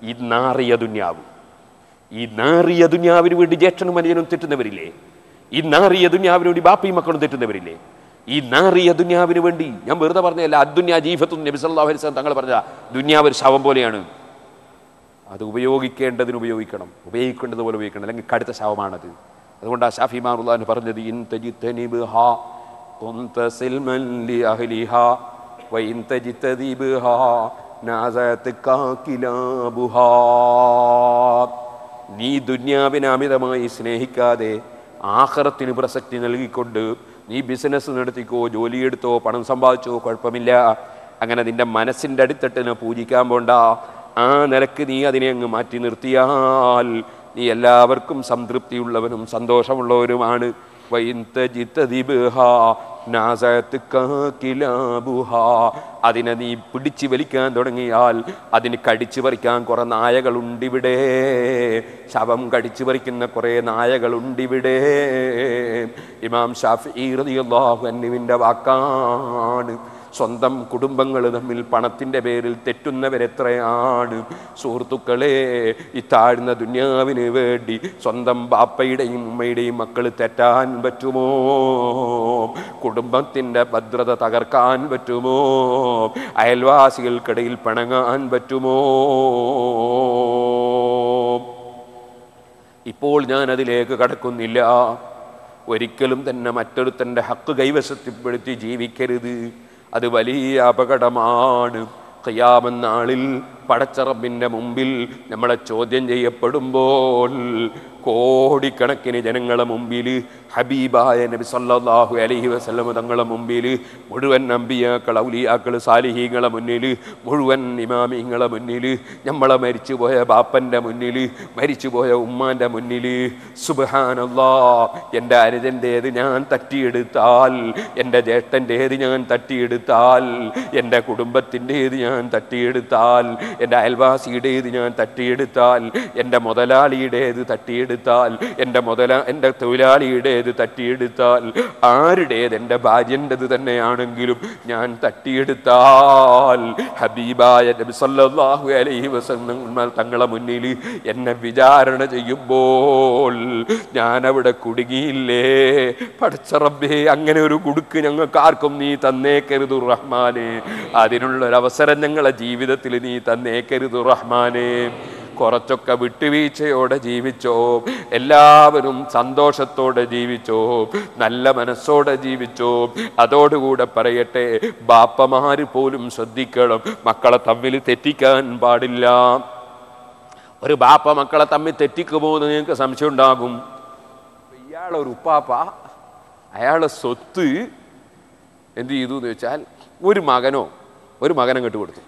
ഈ നാറിയ ദുന്യാവ്. ഈ നാറിയ ദുന്യാവിന് വേണ്ടി ജ്യേഷ്ഠനും അനുജനും തെറ്റുന്നവരില്ലേ? ഈ നാറിയ ദുന്യാവിന് വേണ്ടി ബാപ്പയും മക്കളും തെറ്റുന്നവരില്ലേ? ഈ നാറിയ ദുന്യാവിന് വേണ്ടി, ഞാൻ വെറുതെ പറഞ്ഞതല്ല, അദ്ദുന്യാ ജീഫത്തുൻ, നബി സല്ലല്ലാഹു അലൈഹി വസല്ലം തങ്ങൾ പറഞ്ഞ ദുന്യാവ് ഒരു ശവം പോലെയാണ്. അത് ഉപയോഗിക്കേണ്ടതിന് ഉപയോഗിക്കണം, ഉപയോഗിക്കേണ്ടതുപോലെ ഉപയോഗിക്കണം, അല്ലെങ്കിൽ കടുത്ത ശവമാണത്. അതുകൊണ്ട് ആ ഷാഫി ഇമാമുല്ലാഹി പറഞ്ഞത് ഇൻ തജിതനിബ്ഹാ കുൻത സിൽമൻ ലി അഹ്ലിഹാ വഇൻ തജിതദിബ്ഹാ നാസഅത്ക കിലാബുഹാ. നീ ദുന്യാവിനെ അമിതമായി സ്നേഹിക്കാതെ ആഖിറത്തിന് പ്രസക്തി നൽകിക്കൊണ്ട് നീ ബിസിനസ് നടത്തിക്കോ, ജോലിയെടുത്തോ, പണം സമ്പാദിച്ചോ, കുഴപ്പമില്ല. അങ്ങനെ നിന്റെ മനസ്സിൻ്റെ അടിത്തട്ടിനെ പൂജിക്കാൻ പോണ്ട. ആ നിലക്ക് നീ അതിനെ അങ്ങ് മാറ്റി നിർത്തിയാൽ നീ എല്ലാവർക്കും സംതൃപ്തിയുള്ളവനും സന്തോഷമുള്ളവരുമാണ്. അതിനെ നീ പിടിച്ചു വലിക്കാൻ തുടങ്ങിയാൽ അതിന് കടിച്ചു പറിക്കാൻ കുറെ നായകളുണ്ടിവിടെ. ശവം കടിച്ചു പറിക്കുന്ന കുറെ നായകളുണ്ടിവിടെ. ഇമാം ഷാഫിഈ റളിയല്ലാഹു അൻഹുവിൻ്റെ വാക്കാണ്. സ്വന്തം കുടുംബങ്ങൾ തമ്മിൽ പണത്തിൻ്റെ പേരിൽ തെറ്റുന്നവരെത്രയാണ് സുഹൃത്തുക്കളെ. ഈ താഴ്ന്ന ദുന്യാവിന് വേണ്ടി സ്വന്തം ബാപ്പയുടെയും ഉമ്മയുടെയും മക്കൾ തെറ്റാൻ പറ്റുമോ? കുടുംബത്തിൻ്റെ ഭദ്രത തകർക്കാൻ പറ്റുമോ? അയൽവാസികൾക്കിടയിൽ പിണങ്ങാൻ പറ്റുമോ? ഇപ്പോൾ ഞാൻ അതിലേക്ക് കടക്കുന്നില്ല. ഒരിക്കലും തന്നെ മറ്റൊരുത്തൻ്റെ ഹക്ക് കൈവശത്തിൽപ്പെടുത്തി ജീവിക്കരുത്. അത് വലിയ അപകടമാണ്. ഖിയാമത്ത് നാളിൽ പടച്ച റബ്ബിൻ്റെ മുമ്പിൽ നമ്മളെ ചോദ്യം ചെയ്യപ്പെടുമ്പോൾ കോടിക്കണക്കിന് ജനങ്ങളെ മുമ്പിൽ ഹബീബായ നബി സല്ലല്ലാഹു അലൈഹി വസല്ലം തങ്ങളെ മുമ്പിൽ, മുഴുവൻ അമ്പിയാക്കൾ, ഔലിയാക്കൾ, സാലിഹീങ്ങളെ മുന്നിൽ, മുഴുവൻ ഇമാമിങ്ങളെ മുന്നിൽ, നമ്മളെ മരിച്ചുപോയ ബാപ്പൻ്റെ മുന്നിൽ, മരിച്ചുപോയ ഉമ്മാൻ്റെ മുന്നിൽ, സുബ്ഹാനല്ലാഹ്, എൻ്റെ അനുജൻ്റേത് ഞാൻ തട്ടിയെടുത്താൽ, എൻ്റെ ജ്യേഷ്ഠൻ്റേത് ഞാൻ തട്ടിയെടുത്താൽ, എൻ്റെ കുടുംബത്തിൻ്റേത് ഞാൻ തട്ടിയെടുത്താൽ, എൻ്റെ അയൽവാസിയുടേത് ഞാൻ തട്ടിയെടുത്താൽ, എൻ്റെ മുതലാളിയുടേത് തട്ടിയെടുത്താൽ, എൻ്റെ തൊഴിലാളിയുടേത് തട്ടിയെടുത്താൽ, ആരുടേത്, എൻ്റെ ഭാര്യൻ്റെത് തന്നെയാണെങ്കിലും ഞാൻ തട്ടിയെടുത്താൽ, ഹബീബായ നബി സല്ലല്ലാഹു അലൈഹി വസല്ലം തങ്ങളെ മുന്നിൽ എന്നെ വിചാരണ ചെയ്യുമ്പോൾ ഞാൻ അവിടെ കുടുങ്ങിയില്ലേ? പടച്ച റബ്ബേ, അങ്ങനെ ഒരു കുടുക്ക് ഞങ്ങൾക്ക് ആർക്കും നീ തന്നേക്കരുത് റഹ്മാനെ. അതിനുള്ളൊരവസരം ഞങ്ങളെ ജീവിതത്തിൽ നീ തന്നേക്കരുത് റഹ്മാനെ. കുറച്ചൊക്കെ വിട്ടുവീഴ്ചയോടെ ജീവിച്ചോ, എല്ലാവരും സന്തോഷത്തോടെ ജീവിച്ചോ, നല്ല മനസ്സോടെ ജീവിച്ചോ. അതോടുകൂടെ പറയട്ടെ, ബാപ്പമാര് പോലും ശ്രദ്ധിക്കണം, മക്കളെ തമ്മിൽ തെറ്റിക്കാൻ പാടില്ല. ഒരു ബാപ്പ മക്കളെ തമ്മിൽ തെറ്റിക്കുമോ എന്ന് നിങ്ങൾക്ക് സംശയം ഉണ്ടാകും. ഇയാളൊരു ഉപ്പാപ്പ അയാളെ സ്വത്ത് എന്ത് ചെയ്തു എന്ന് വെച്ചാൽ ഒരു മകനെ കെട്ടു കൊടുത്തു.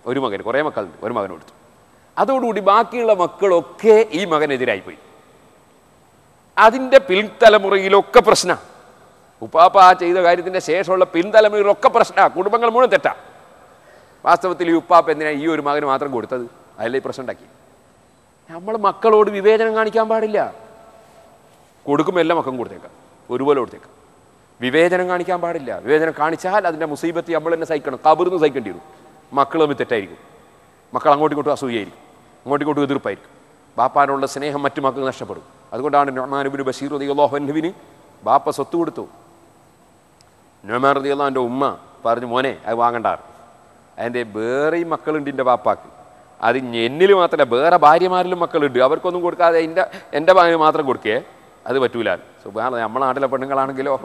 ഒരു മകന്, കുറേ മക്കളുണ്ട്, ഒരു മകന് കൊടുത്തു. അതോടുകൂടി ബാക്കിയുള്ള മക്കളൊക്കെ ഈ മകനെതിരായിപ്പോയി. അതിൻ്റെ പിൻതലമുറയിലൊക്കെ പ്രശ്നമാണ്. ഉപ്പാപ്പ ആ ചെയ്ത കാര്യത്തിൻ്റെ ശേഷമുള്ള പിൻതലമുറയിലൊക്കെ പ്രശ്നമാണ്. കുടുംബങ്ങൾ മുഴുവൻ തെറ്റാ. വാസ്തവത്തിൽ ഈ ഉപ്പാപ്പ എന്തിനാ ഈ ഒരു മകന് മാത്രം കൊടുത്തത്? അതിലെ ഈ പ്രശ്നം ഉണ്ടാക്കി. നമ്മൾ മക്കളോട് വിവേചനം കാണിക്കാൻ പാടില്ല. കൊടുക്കുമ്പോൾ എല്ലാ മക്കളും കൊടുത്തേക്കാം, ഒരുപോലെ കൊടുത്തേക്കാം. വിവേചനം കാണിക്കാൻ പാടില്ല. വിവേചനം കാണിച്ചാൽ അതിൻ്റെ മുസീബത്ത് നമ്മൾ തന്നെ സഹിക്കണം, കബറിന്ന് സഹിക്കേണ്ടി വരും. മക്കൾ തമ്മിൽ തെറ്റായിരിക്കും, മക്കൾ അങ്ങോട്ടും ഇങ്ങോട്ടും അസൂയായിരിക്കും, അങ്ങോട്ടും ഇങ്ങോട്ടും എതിർപ്പായിരിക്കും. ബാപ്പാനുള്ള സ്നേഹം മറ്റു മക്കൾക്ക് നഷ്ടപ്പെടും. അതുകൊണ്ടാണ് നുഅ്മാൻ ഇബ്നു ബശീർ റളിയല്ലാഹു അൻഹുവിന് ബാപ്പ സ്വത്ത് കൊടുത്തു. നുഅ്മാൻ റളിയല്ലാഹുവിൻ്റെ ഉമ്മ പറഞ്ഞു, മോനെ അത് വാങ്ങണ്ടാറ്. അതിൻ്റെ വേറെയും മക്കളുണ്ട് എൻ്റെ ബാപ്പാക്ക്. അത് എന്നിൽ മാത്രമല്ല, വേറെ ഭാര്യമാരിലും മക്കളുണ്ട്, അവർക്കൊന്നും കൊടുക്കാതെ എൻ്റെ ഭാര്യ മാത്രം കൊടുക്കേ, അത് പറ്റൂല. സുബ്ഹാനല്ലാഹ്, നമ്മളെ നാട്ടിലെ പെണ്ണുങ്ങളാണെങ്കിലോ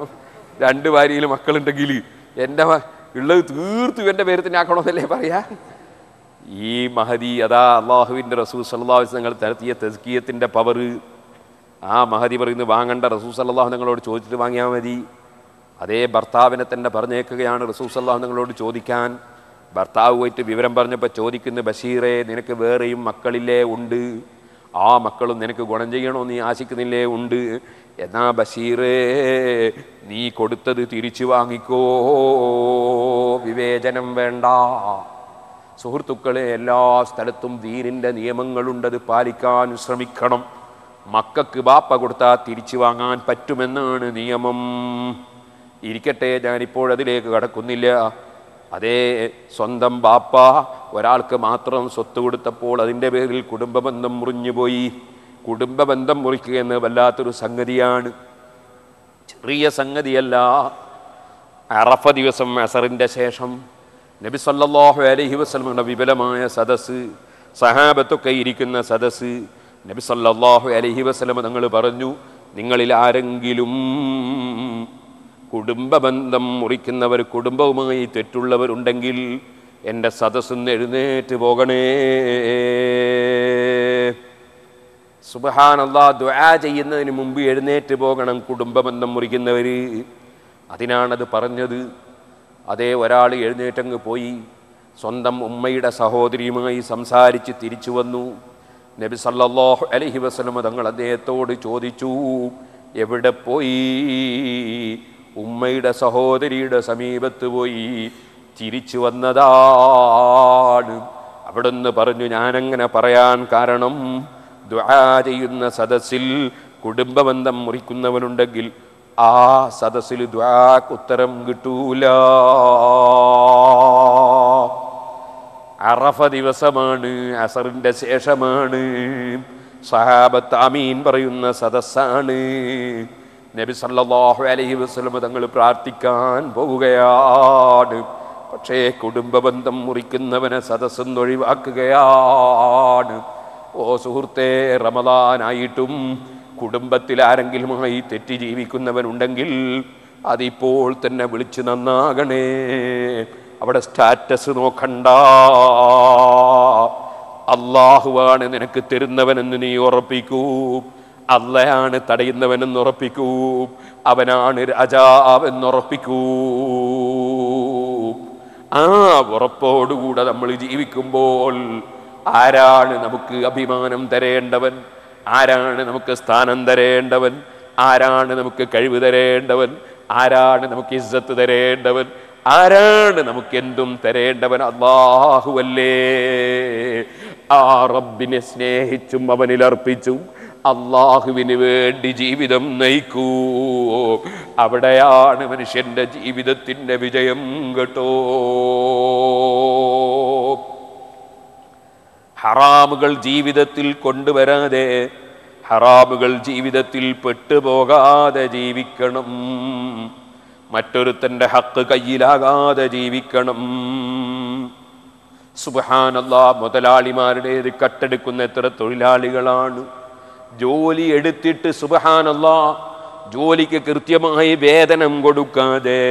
2 ഭാര്യയിൽ മക്കളുണ്ടെങ്കിൽ എൻ്റെ ഉള്ളത് തീർത്തും എൻ്റെ പേര് തന്നെ ആക്കണമെന്നല്ലേ പറയാ. ഈ മഹദി, അതാ അള്ളാഹുവിൻ്റെ റസൂൽ സല്ലല്ലാഹു അലൈഹി വസല്ലം നടത്തിയ തസ്കിയത്തിൻ്റെ പവർ. ആ മഹദി പറയുന്നത് വാങ്ങണ്ട, റസൂൽ സല്ലല്ലാഹു നിങ്ങളോട് ചോദിച്ചിട്ട് വാങ്ങിയാൽ മതി. അതേ ഭർത്താവിനെ തന്നെ പറഞ്ഞേക്കുകയാണ് റസൂൽ സല്ലല്ലാഹു നിങ്ങളോട് ചോദിക്കാൻ. ഭർത്താവ് പോയിട്ട് വിവരം പറഞ്ഞപ്പോൾ ചോദിക്കുന്നു, ബഷീറേ, നിനക്ക് വേറെയും മക്കളില്ലേ? ഉണ്ട്. ആ മക്കളും നിനക്ക് ഗുണം ചെയ്യണോ നീ ആശിക്കുന്നില്ലേ? ഉണ്ട്. എന്നാ ബഷീറേ, നീ കൊടുത്തത് തിരിച്ചു വാങ്ങിക്കോ, വിവേചനം വേണ്ട. സുഹൃത്തുക്കളെ, എല്ലാ സ്ഥലത്തും ദീനിൻ്റെ നിയമങ്ങളുണ്ടത് പാലിക്കാൻ ശ്രമിക്കണം. മക്കൾക്ക് ബാപ്പ കൊടുത്താൽ തിരിച്ചു വാങ്ങാൻ പറ്റുമെന്നാണ് നിയമം. ഇരിക്കട്ടെ, ഞാനിപ്പോൾ അതിലേക്ക് കടക്കുന്നില്ല. അതേ സ്വന്തം ബാപ്പ ഒരാൾക്ക് മാത്രം സ്വത്ത് കൊടുത്തപ്പോൾ അതിൻ്റെ പേരിൽ കുടുംബബന്ധം മുറിഞ്ഞുപോയി. കുടുംബബന്ധം മുറിക്കുക എന്ന് വല്ലാത്തൊരു സംഗതിയാണ്, ചെറിയ സംഗതിയല്ല. അറഫ ദിവസം അസറിൻ്റെ ശേഷം നബി സല്ലല്ലാഹു അലൈഹി വസല്ലമയുടെ വിപുലമായ സദസ്സ്, സഹാബത്തൊക്കെ ഇരിക്കുന്ന സദസ്സ്, നബി സല്ലല്ലാഹു അലൈഹി വസല്ലമ തങ്ങൾ പറഞ്ഞു, നിങ്ങളിൽ ആരെങ്കിലും കുടുംബബന്ധം മുറിക്കുന്നവർ, കുടുംബവുമായി തെറ്റുള്ളവരുണ്ടെങ്കിൽ എൻ്റെ സദസ്സിന്ന് എഴുന്നേറ്റ് പോകണേ. സുബ്ഹാനല്ലാഹ്, ദുആ ചെയ്യുന്നതിന് മുമ്പ് എഴുന്നേറ്റ് പോകണം കുടുംബബന്ധം മുറിക്കുന്നവർ. അതിനാണത് പറഞ്ഞത്. അതേ ഒരാൾ എഴുന്നേറ്റങ്ങ് പോയി സ്വന്തം ഉമ്മയുടെ സഹോദരിയുമായി സംസാരിച്ച് തിരിച്ചു വന്നു. നബി സല്ലല്ലാഹു അലൈഹി വസല്ലം തങ്ങൾ അദ്ദേഹത്തോട് ചോദിച്ചു, എവിടെ പോയി? ഉമ്മയുടെ സഹോദരിയുടെ സമീപത്ത് പോയി തിരിച്ചു വന്നതാണ്. അവിടുന്ന് പറഞ്ഞു, ഞാനങ്ങനെ പറയാൻ കാരണം ദുആ ചെയ്യുന്ന സദസ്സിൽ കുടുംബബന്ധം മുറിക്കുന്നവനുണ്ടെങ്കിൽ ആ സദസ്സിൽ ദുആക്ക് ഉത്തരം കിട്ടൂല. അറഫ ദിവസമാണ്, അസറിൻ്റെ ശേഷമാണ്, സഹാബത്ത് ആമീൻ പറയുന്ന സദസ്സാണ്. നബി സല്ലല്ലാഹു അലൈഹി വസല്ലം തങ്ങൾ പ്രാർത്ഥിക്കാൻ പോവുകയാണ്. പക്ഷേ കുടുംബബന്ധം മുറിക്കുന്നവനെ സദസ്സെന്ന് ഒഴിവാക്കുകയാണ്. ഓ സുഹൃത്തേ, റമദാനായിട്ടും കുടുംബത്തിൽ ആരെങ്കിലുമായി തെറ്റി ജീവിക്കുന്നവനുണ്ടെങ്കിൽ അതിപ്പോൾ തന്നെ വിളിച്ച് നന്നാകണേ. അവിടെ സ്റ്റാറ്റസ് നോക്കണ്ട. അല്ലാഹുവാണ് നിനക്ക് തരുന്നവനെന്ന് നീ ഉറപ്പിക്കൂ, അള്ളയാണ് തടയുന്നവനെന്ന് ഉറപ്പിക്കൂ, അവനാണ് രാജാവെന്നുറപ്പിക്കൂ. ആ ഉറപ്പോടുകൂടെ നമ്മൾ ജീവിക്കുമ്പോൾ ആരാണ് നമുക്ക് അഭിമാനം തരേണ്ടവൻ, ആരാണ് നമുക്ക് സ്ഥാനം തരേണ്ടവൻ, ആരാണ് നമുക്ക് കഴിവ് തരേണ്ടവൻ, ആരാണ് നമുക്ക് ഇസ്സത്ത് തരേണ്ടവൻ, ആരാണ് നമുക്ക് എന്തും തരേണ്ടവൻ? അല്ലാഹുവല്ലേ. ആ റബ്ബിനെ സ്നേഹിച്ചും അവനിൽ അർപ്പിച്ചും അല്ലാഹുവിന് വേണ്ടി ജീവിതം നയിക്കൂ. അവിടെയാണ് മനുഷ്യന്റെ ജീവിതത്തിന്റെ വിജയം കേട്ടോ. ഹറാമുകൾ ജീവിതത്തിൽ കൊണ്ടുവരാതെ, ഹറാമുകൾ ജീവിതത്തിൽ പെട്ടുപോകാതെ ജീവിക്കണം. മറ്റൊരുത്തൻ്റെ ഹക്ക് കയ്യിലാകാതെ ജീവിക്കണം. സുബ്ഹാനല്ലാഹ്, മുതലാളിമാരുടേത് കട്ടെടുക്കുന്ന എത്ര തൊഴിലാളികളാണ്. ജോലി എടുത്തിട്ട് സുബ്ഹാനല്ലാഹ് ജോലിക്ക് കൃത്യമായി വേതനം കൊടുക്കാതെ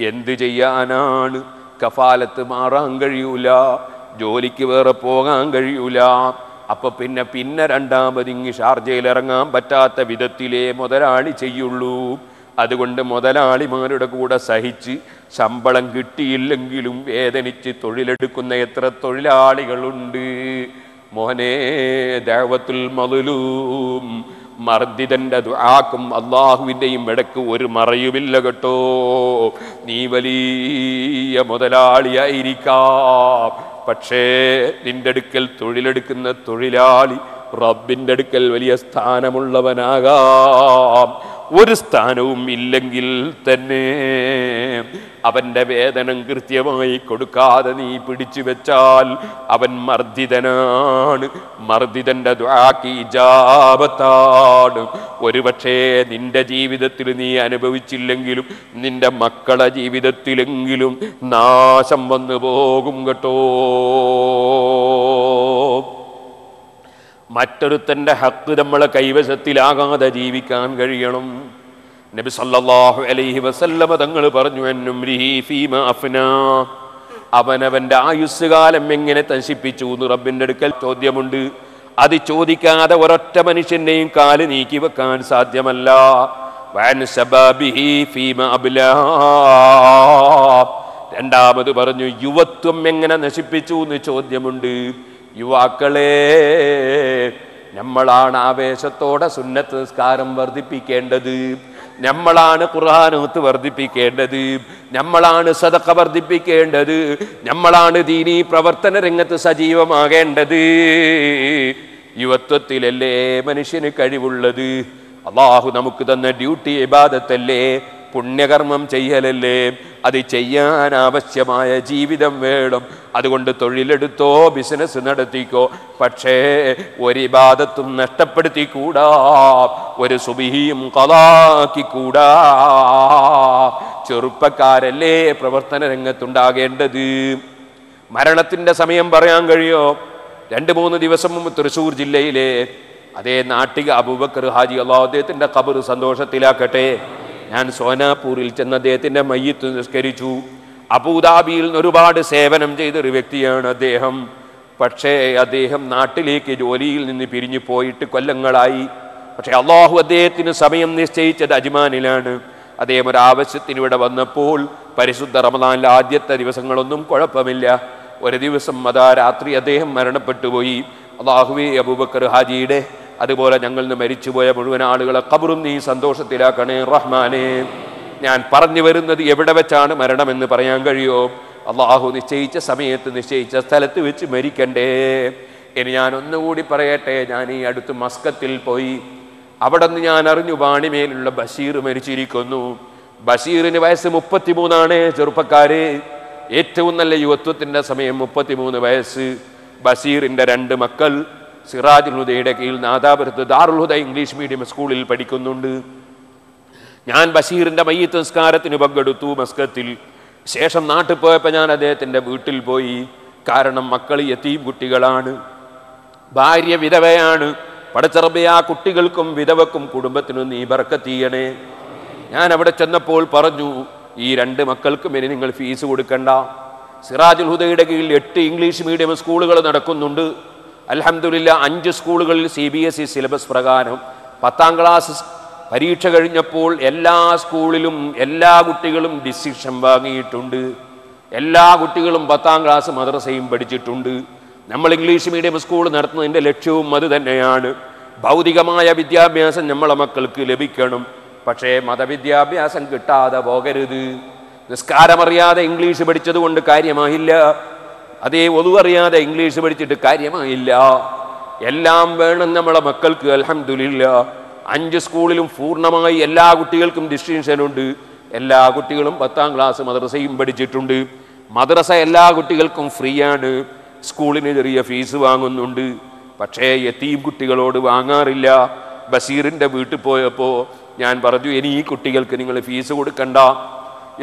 എന്ത് ചെയ്യാനാണ്? കഫാലത്ത് മാറാൻ കഴിയൂല, ജോലിക്ക് വേറെ പോകാൻ കഴിയൂല. അപ്പൊ പിന്നെ രണ്ടാമതിങ്ങി ഷാർജയിൽ ഇറങ്ങാൻ പറ്റാത്ത വിധത്തിലേ മുതലാളി ചെയ്യുള്ളൂ. അതുകൊണ്ട് മുതലാളിമാരുടെ കൂടെ സഹിച്ച് ശമ്പളം കിട്ടിയില്ലെങ്കിലും വേദനിച്ച് തൊഴിലെടുക്കുന്ന എത്ര തൊഴിലാളികളുണ്ട്. മോനെ, ദഅവത്തുൽ മദ്ലൂം, മർദിദന്റെ ദുആക്കും അല്ലാഹുവിൻ്റെയും ഇടയ്ക്ക് ഒരു മറയുമില്ല കേട്ടോ. നീ വലിയ മുതലാളിയായിരിക്കാം, പക്ഷേ നിന്റെ അടുക്കൽ തൊഴിലെടുക്കുന്ന തൊഴിലാളി റബ്ബിൻ്റെ അടുക്കൽ വലിയ സ്ഥാനമുള്ളവനാകാം. ഒരു സ്ഥാനവും ഇല്ലെങ്കിൽ തന്നെ അവൻ്റെ വേതനം കൃത്യമായി കൊടുക്കാതെ നീ പിടിച്ചു വെച്ചാൽ അവൻ മർദിതനാണ്. മർദിതന്റെ ദുആക്ക് ഇജാബത്താണ്. ഒരുപക്ഷേ നിന്റെ ജീവിതത്തിൽ നീ അനുഭവിച്ചില്ലെങ്കിലും നിന്റെ മക്കളുടെ ജീവിതത്തിലെങ്കിലും നാശം വന്നു പോകും കേട്ടോ. മറ്റൊരുത്തൻ്റെ ഹക്ക് നമ്മളെ കൈവശത്തിലാകാതെ ജീവിക്കാൻ കഴിയണം. നബി സല്ലല്ലാഹു അലൈഹി വസല്ലമ തങ്ങൾ പറഞ്ഞു, അന്നുംരിഹി ഫീമാ അഫ്നാ, അവനവൻ്റെ ആയുസ്സുകാലം എങ്ങനെ നശിപ്പിച്ചു എന്ന് റബ്ബിൻ്റെ അടുക്കൽ ചോദ്യമുണ്ട്. അത് ചോദിക്കാതെ ഒരൊറ്റ മനുഷ്യൻ്റെയും കാല് നീക്കി വെക്കാൻ സാധ്യമല്ല. വഅൻ ശബാബിഹി ഫീമാ അബ്ലാ, രണ്ടാമത് പറഞ്ഞു യുവത്വം എങ്ങനെ നശിപ്പിച്ചു എന്ന് ചോദ്യമുണ്ട്. യുവാക്കളെ, നമ്മളാണ് ആവേശത്തോടെ സുന്നത്ത് നിസ്കാരം വർദ്ധിപ്പിക്കേണ്ടത്, നമ്മളാണ് ഖുർആനോത്ത് വർദ്ധിപ്പിക്കേണ്ടത്, നമ്മളാണ് സദഖ വർദ്ധിപ്പിക്കേണ്ടത്, നമ്മളാണ് ദീനീ പ്രവർത്തന രംഗത്ത് സജീവമാകേണ്ടത്. യുവത്വത്തിലല്ലേ മനുഷ്യന് കഴിവുള്ളത്. അല്ലാഹു നമുക്ക് തന്ന ഡ്യൂട്ടി ഇബാദത്തല്ലേ. പുണ്യകർമ്മം ചെയ്യലല്ലേ, അത് ചെയ്യാൻ ആവശ്യമായ ജീവിതം വേണം. അതുകൊണ്ട് തൊഴിലെടുത്തോ, ബിസിനസ് നടത്തിക്കോ, പക്ഷേ ഒരു ഇബാദത്തും നഷ്ടപ്പെടുത്തിക്കൂടാ, ഒരു സുബഹിയും ഖളാക്കിക്കൂടാ. ചെറുപ്പക്കാരല്ലേ പ്രവർത്തന രംഗത്തുണ്ടാകേണ്ടത്. മരണത്തിൻ്റെ സമയം പറയാൻ കഴിയോ? 2-3 ദിവസം മുമ്പ് തൃശ്ശൂർ ജില്ലയിലെ അതേ നാട്ടിക അബൂബക്കർ ഹാജി, അല്ലാഹു അദ്ദേഹത്തിൻ്റെ ഖബർ സന്തോഷത്തിലാക്കട്ടെ, ഞാൻ സോനാപൂരിൽ ചെന്ന് അദ്ദേഹത്തിൻ്റെ മയ്യിത്ത് നിസ്കരിച്ചു. അബൂദാബിയിൽ നിന്ന് ഒരുപാട് സേവനം ചെയ്തൊരു വ്യക്തിയാണ് അദ്ദേഹം. പക്ഷേ അദ്ദേഹം നാട്ടിലേക്ക് ജോലിയിൽ നിന്ന് പിരിഞ്ഞു പോയിട്ട് കൊല്ലങ്ങളായി. പക്ഷേ അള്ളാഹു അദ്ദേഹത്തിന് സമയം നിശ്ചയിച്ചത് അജ്മാനിലാണ്. അദ്ദേഹം ഒരാവശ്യത്തിന് ഇവിടെ വന്നപ്പോൾ പരിശുദ്ധ റമദാനിലെ ആദ്യത്തെ ദിവസങ്ങളൊന്നും കുഴപ്പമില്ല. ഒരു ദിവസം അതാ രാത്രി അദ്ദേഹം മരണപ്പെട്ടുപോയി. അള്ളാഹുവേ, അബൂബക്കർ ഹാജിയുടെ അതുപോലെ ഞങ്ങളിൽ നിന്ന് മരിച്ചുപോയ മുഴുവൻ ആളുകളെ ഖബറും നീ സന്തോഷത്തിലാക്കണേ റഹ്മാനേ. ഞാൻ പറഞ്ഞു വരുന്നത് എവിടെ വെച്ചാണ് മരണമെന്ന് പറയാൻ കഴിയോ? അള്ളാഹു നിശ്ചയിച്ച സമയത്ത് നിശ്ചയിച്ച സ്ഥലത്ത് വെച്ച് മരിക്കണ്ടേ. ഇനി ഞാൻ ഒന്നുകൂടി പറയട്ടെ, ഞാൻ ഈ അടുത്ത് മസ്കത്തിൽ പോയി. അവിടെ നിന്ന് ഞാൻ അറിഞ്ഞു വാണിമേലുള്ള ബഷീർ മരിച്ചിരിക്കുന്നു. ബഷീറിന് വയസ്സ് 33 ചെറുപ്പക്കാരെ, ഏറ്റവും നല്ല യുവത്വത്തിൻ്റെ സമയം 33 വയസ്സ്. ബഷീറിൻ്റെ 2 മക്കൾ സിറാജുൽ ഹുദയുടെ കീഴിൽ നാദാപുരത്ത് ദാറുൽ ഹുദ ഇംഗ്ലീഷ് മീഡിയം സ്കൂളിൽ പഠിക്കുന്നുണ്ട്. ഞാൻ ബഷീറിൻ്റെ മയ്യിത്ത് നിസ്കാരത്തിന് പങ്കെടുത്തു മസ്കത്തിൽ. ശേഷം നാട്ടിൽ പോയപ്പോൾ ഞാൻ അദ്ദേഹത്തിൻ്റെ വീട്ടിൽ പോയി. കാരണം മക്കൾ യതീം കുട്ടികളാണ്, ഭാര്യ വിധവയാണ്. പടച്ചറബേ, ആ കുട്ടികൾക്കും വിധവക്കും കുടുംബത്തിനും നീ ബർക്കത്ത് ചെയ്യണേ. ഞാൻ അവിടെ ചെന്നപ്പോൾ പറഞ്ഞു, ഈ 2 മക്കൾക്കും ഇനി നിങ്ങൾ ഫീസ് കൊടുക്കണ്ട. സിറാജുൽ ഹുദയുടെ കീഴിൽ 8 ഇംഗ്ലീഷ് മീഡിയം സ്കൂളുകൾ നടക്കുന്നുണ്ട്. അൽഹംദുലില്ലാ 5 സ്കൂളുകളിൽ CBSE സിലബസ് പ്രകാരം 10ാം ക്ലാസ് പരീക്ഷ കഴിഞ്ഞപ്പോൾ എല്ലാ സ്കൂളിലും എല്ലാ കുട്ടികളും ഡിസിഷൻ വാങ്ങിയിട്ടുണ്ട്. എല്ലാ കുട്ടികളും 10ാം ക്ലാസ് മദ്രസയും പഠിച്ചിട്ടുണ്ട്. നമ്മൾ ഇംഗ്ലീഷ് മീഡിയം സ്കൂൾ നടത്തുന്നതിൻ്റെ ലക്ഷ്യവും അത് തന്നെയാണ്. ഭൗതികമായ വിദ്യാഭ്യാസം നമ്മളെ മക്കൾക്ക് ലഭിക്കണം. പക്ഷേ മതവിദ്യാഭ്യാസം കിട്ടാതെ പോകരുത്. നിസ്കാരമറിയാതെ ഇംഗ്ലീഷ് പഠിച്ചത് കൊണ്ട് കാര്യമായില്ല. അതേ ഒതു അറിയാതെ ഇംഗ്ലീഷ് പഠിച്ചിട്ട് കാര്യമായില്ല. എല്ലാം വേണം നമ്മളെ മക്കൾക്ക്. അൽഹംദുലില്ലാ 5 സ്കൂളിലും പൂർണ്ണമായി എല്ലാ കുട്ടികൾക്കും ഡിസ്റ്റിങ്ഷനുണ്ട്. എല്ലാ കുട്ടികളും 10ാം ക്ലാസ് മദ്രസയും പഠിച്ചിട്ടുണ്ട്. മദ്രസ എല്ലാ കുട്ടികൾക്കും ഫ്രീ ആണ്. സ്കൂളിന് ചെറിയ ഫീസ് വാങ്ങുന്നുണ്ട്. പക്ഷേ യതീം കുട്ടികളോട് വാങ്ങാറില്ല. ബഷീറിൻ്റെ വീട്ടിൽ പോയപ്പോൾ ഞാൻ പറഞ്ഞു, ഇനി ഈ കുട്ടികൾക്ക് നിങ്ങൾ ഫീസ് കൊടുക്കണ്ട,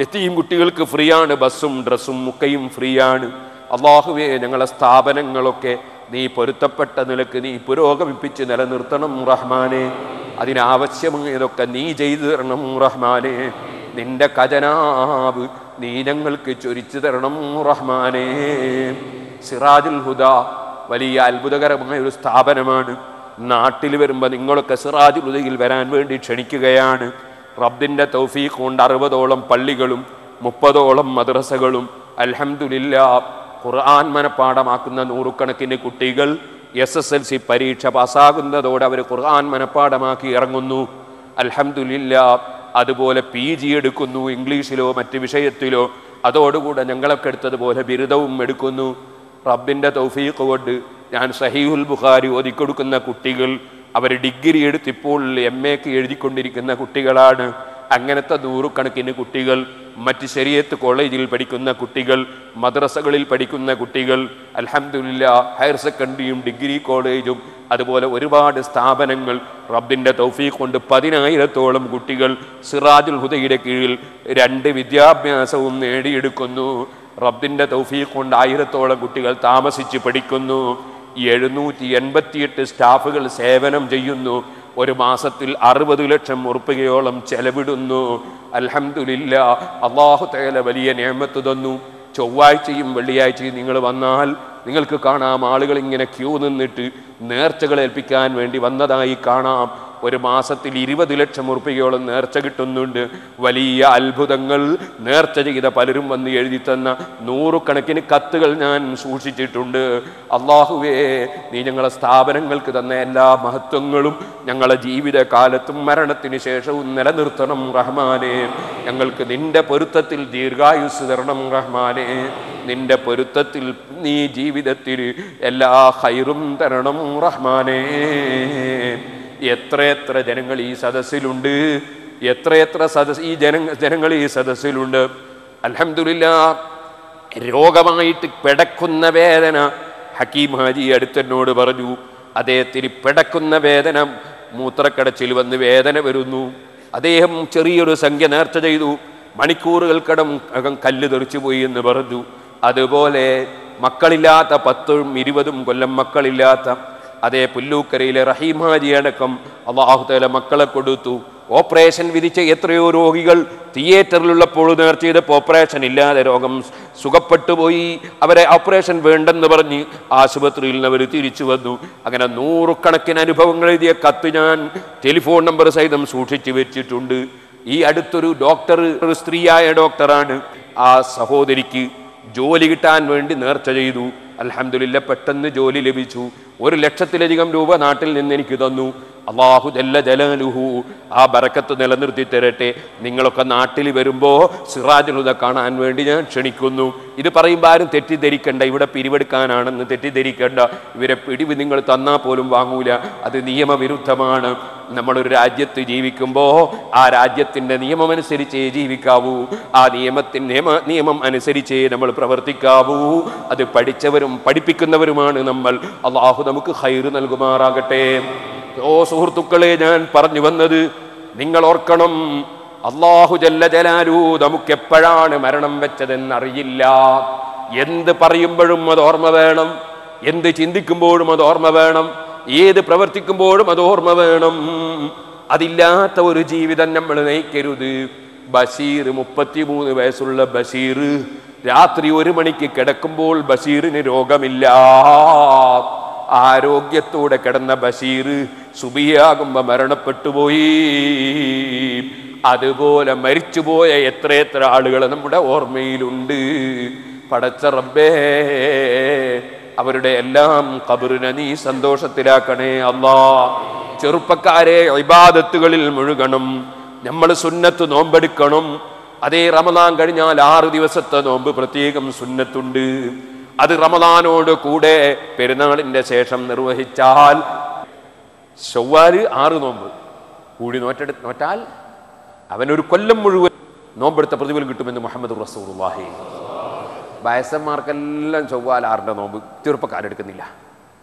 യതീം കുട്ടികൾക്ക് ഫ്രീ ആണ്, ബസ്സും ഡ്രസ്സും ഒക്കെയും ഫ്രീ ആണ്. അള്ളാഹുവേ, ഞങ്ങളെ സ്ഥാപനങ്ങളൊക്കെ നീ പൊരുത്തപ്പെട്ട നിലക്ക് നീ പുരോഗമിപ്പിച്ച് നിലനിർത്തണം റഹ്മാനെ. അതിനാവശ്യമായതൊക്കെ നീ ചെയ്തു തരണം റഹ്മാനെ. നിന്റെ ഖജനാവ് നീ ഞങ്ങൾക്ക് ചൊരിച്ചു തരണം റഹ്മാനെ. സിറാജുൽ ഹുദ വലിയ അത്ഭുതകരമായ ഒരു സ്ഥാപനമാണ്. നാട്ടിൽ വരുമ്പോൾ നിങ്ങളൊക്കെ സിറാജുൽ ഹുദയിൽ വരാൻ വേണ്ടി ക്ഷണിക്കുകയാണ്. റബ്ബിൻ്റെ തൗഫീഖ് കൊണ്ട് 60ഓളം പള്ളികളും 30ഓളം മദ്രസകളും അൽഹംദുലില്ലാ ഖുർആൻ മനപ്പാഠമാക്കുന്ന 100 കണക്കിന് കുട്ടികൾ SSLC പരീക്ഷ പാസ്സാകുന്നതോടെ അവർ ഖുർആൻ മനപ്പാഠമാക്കി ഇറങ്ങുന്നു. അൽഹംദുലില്ലാ അതുപോലെ PG എടുക്കുന്നു, ഇംഗ്ലീഷിലോ മറ്റ് വിഷയത്തിലോ. അതോടുകൂടെ ഞങ്ങളൊക്കെ എടുത്തതുപോലെ ബിരുദവും എടുക്കുന്നു. റബ്ബിൻ്റെ തൗഫീഖ് കൊണ്ട് ഞാൻ സഹീഹുൽ ബുഖാരി ഓതിക്കൊടുക്കുന്ന കുട്ടികൾ അവർ ഡിഗ്രി എടുത്തിപ്പോൾ MAക്ക് എഴുതിക്കൊണ്ടിരിക്കുന്ന കുട്ടികളാണ്. അങ്ങനത്തെ 100 കണക്കിന് കുട്ടികൾ, മറ്റ് ശരീഅത്ത് കോളേജിൽ പഠിക്കുന്ന കുട്ടികൾ, മദ്രസകളിൽ പഠിക്കുന്ന കുട്ടികൾ, അൽഹംദുലില്ലാ ഹയർ സെക്കൻഡറിയും ഡിഗ്രി കോളേജും അതുപോലെ ഒരുപാട് സ്ഥാപനങ്ങൾ. റബ്ബിൻ്റെ തൗഫീഖ് കൊണ്ട് 10,000ഓളം കുട്ടികൾ സിറാജുൽ ഹുദയുടെ കീഴിൽ 2 വിദ്യാഭ്യാസവും നേടിയെടുക്കുന്നു. റബ്ബിൻ്റെ തൗഫീഖ് കൊണ്ട് 1000ഓളം കുട്ടികൾ താമസിച്ച് പഠിക്കുന്നു. 788 സ്റ്റാഫുകൾ സേവനം ചെയ്യുന്നു. ഒരു മാസത്തിൽ 60 ലക്ഷം ഉറുപ്പികയോളം ചെലവിടുന്നു. അൽഹംദുലില്ലാ അല്ലാഹു തആല വലിയ നിഅമത്ത് തന്നു. ചൊവ്വാഴ്ചയും വെള്ളിയാഴ്ചയും നിങ്ങൾ വന്നാൽ നിങ്ങൾക്ക് കാണാം ആളുകൾ ഇങ്ങനെ ക്യൂ നിന്നിട്ട് നേർച്ചകൾ ഏൽപ്പിക്കാൻ വേണ്ടി വന്നതായി കാണാം. ഒരു മാസത്തിൽ 20 ലക്ഷം ഉറുപ്പികയോളം നേർച്ച കിട്ടുന്നുണ്ട്. വലിയ അത്ഭുതങ്ങൾ നേർച്ച ചെയ്ത പലരും വന്ന് എഴുതി തന്ന 100 കണക്കിന് കത്തുകൾ ഞാൻ സൂക്ഷിച്ചിട്ടുണ്ട്. അള്ളാഹുവേ, നീ ഞങ്ങളെ സ്ഥാപനങ്ങൾക്ക് തന്ന എല്ലാ മഹത്വങ്ങളും ഞങ്ങളെ ജീവിതകാലത്തും മരണത്തിന് ശേഷവും നിലനിർത്തണം റഹ്മാനെ. ഞങ്ങൾക്ക് നിന്റെ പൊരുത്തത്തിൽ ദീർഘായുസ് തരണം റഹ്മാനെ. നിന്റെ പൊരുത്തത്തിൽ നീ ജീവിതത്തിൽ എല്ലാ ഖൈറും തരണം റഹ്മാനെ. എത്രയെത്ര ജനങ്ങൾ ഈ സദസ്സിലുണ്ട്. എത്രയെത്ര സദസ് ഈ ജനങ്ങൾ ഈ സദസ്സിലുണ്ട്. അൽഹംദുലില്ലാഹ്, രോഗമായിട്ട് പിടക്കുന്ന വേദന ഹക്കീം ഹാജി അടുത്തെന്നോട് പറഞ്ഞു. അദ്ദേഹത്തിന് പിടക്കുന്ന വേദന, മൂത്രക്കടച്ചിൽ വന്ന് വേദന വരുന്നു. അദ്ദേഹം ചെറിയൊരു സംഖ്യ നേർച്ച ചെയ്തു. മണിക്കൂറുകൾക്കകം കല്ല് തെറിച്ചു പോയി എന്ന് പറഞ്ഞു. അതുപോലെ മക്കളില്ലാത്ത 10-20 കൊല്ലം മക്കളില്ലാത്ത അതേ പുല്ലൂക്കരയിലെ റഹീം ഹാജി അടക്കം അല്ലാഹു തആല മക്കളെ കൊടുത്തു. ഓപ്പറേഷൻ വിധിച്ച എത്രയോ രോഗികൾ തിയേറ്ററിലുള്ളപ്പോൾ നേർച്ച ചെയ്തപ്പോൾ ഓപ്പറേഷൻ ഇല്ലാതെ രോഗം സുഖപ്പെട്ടു പോയി. അവരെ ഓപ്പറേഷൻ വേണ്ടെന്ന് പറഞ്ഞ് ആശുപത്രിയിൽ നിന്ന് അവർ തിരിച്ചു വന്നു. അങ്ങനെ 100 കണക്കിന് അനുഭവങ്ങൾ എഴുതിയ കത്ത് ഞാൻ ടെലിഫോൺ നമ്പർ സഹിതം സൂക്ഷിച്ചു വെച്ചിട്ടുണ്ട്. ഈ അടുത്തൊരു ഡോക്ടർ, ഒരു സ്ത്രീയായ ഡോക്ടറാണ്. ആ സഹോദരിക്ക് ജോലി കിട്ടാൻ വേണ്ടി നേർച്ച ചെയ്തു. അൽഹംദുലില്ലാഹ്, പെട്ടെന്ന് ജോലി ലഭിച്ചു. 1 ലക്ഷത്തിലധികം രൂപ നാട്ടിൽ നിന്ന് എനിക്ക് തന്നു. അല്ലാഹു ജല്ല ജലാലുഹു ആ ബറക്കത്ത് നിലനിർത്തി തരട്ടെ. നിങ്ങളൊക്കെ നാട്ടിൽ വരുമ്പോൾ സിറാജുൽ ഹുദ കാണാൻ വേണ്ടി ഞാൻ ക്ഷണിക്കുന്നു. ഇത് പറയുമ്പോൾ ആരും തെറ്റിദ്ധരിക്കണ്ട, ഇവിടെ പിരിവെടുക്കാനാണെന്ന് തെറ്റിദ്ധരിക്കേണ്ട. ഇവരെ പിടിവ് നിങ്ങൾ തന്നാൽ പോലും വാങ്ങൂല, അത് നിയമവിരുദ്ധമാണ്. നമ്മളൊരു രാജ്യത്ത് ജീവിക്കുമ്പോൾ ആ രാജ്യത്തിൻ്റെ നിയമമനുസരിച്ചേ ജീവിക്കാവൂ. ആ നിയമം അനുസരിച്ചേ നമ്മൾ പ്രവർത്തിക്കാവൂ. അത് പഠിച്ചവരും പഠിപ്പിക്കുന്നവരുമാണ് നമ്മൾ. അല്ലാഹു നമുക്ക് ഖൈറ് നൽകുമാറാകട്ടെ. ഓ സുഹൃത്തുക്കളെ, ഞാൻ പറഞ്ഞു വന്നത് നിങ്ങൾ ഓർക്കണം, അല്ലാഹു ജല്ല ജലാലുഹു നമുക്കെപ്പോഴാണ് മരണം വെച്ചതെന്നറിയില്ല. എന്ത് പറയുമ്പോഴും അത് ഓർമ്മ വേണം, എന്ത് ചിന്തിക്കുമ്പോഴും അത് ഓർമ്മ വേണം, ഏത് പ്രവർത്തിക്കുമ്പോഴും അത് ഓർമ്മ വേണം. അതില്ലാത്ത ഒരു ജീവിതം നമ്മൾ നയിക്കരുത്. ബഷീർ, 33 വയസ്സുള്ള ബഷീർ, രാത്രി 1 മണിക്ക് കിടക്കുമ്പോൾ ബഷീറിന് രോഗമില്ല. ആരോഗ്യത്തോടെ കിടന്ന ബഷീർ സുബിയാകുമ്പോ മരണപ്പെട്ടുപോയി. അതുപോലെ മരിച്ചുപോയ എത്രയെത്ര ആളുകൾ നമ്മുടെ ഓർമ്മയിലുണ്ട്. പടച്ച റബ്ബേ, അവരുടെ എല്ലാം ഖബറിനെ നീ സന്തോഷത്തിലാക്കണേ അല്ലാ. ചെറുപ്പക്കാരെ, ഇബാദത്തുകളിൽ മുഴുകണം. നമ്മൾ സുന്നത്ത് നോമ്പെടുക്കണം. അതേ റമദാൻ കഴിഞ്ഞാൽ 6 ദിവസത്തെ നോമ്പ് പ്രത്യേകം സുന്നത്തുണ്ട്. അത് റമദാനോട് കൂടെ പെരുന്നാളിൻ്റെ ശേഷം നിർവഹിച്ചാൽ ശവ്വാല് 6 നോമ്പ് കൂടി നോറ്റാൽ അവനൊരു കൊല്ലം മുഴുവൻ നോമ്പെടുത്ത പ്രതിഫലം കിട്ടുമെന്ന് മുഹമ്മദ് റസൂലുള്ളാഹി. വയസ്സന്മാർക്കെല്ലാം ചൊവ്വാൽ 6ന്റെ നോമ്പ് ചെറുപ്പക്കാരെടുക്കുന്നില്ല.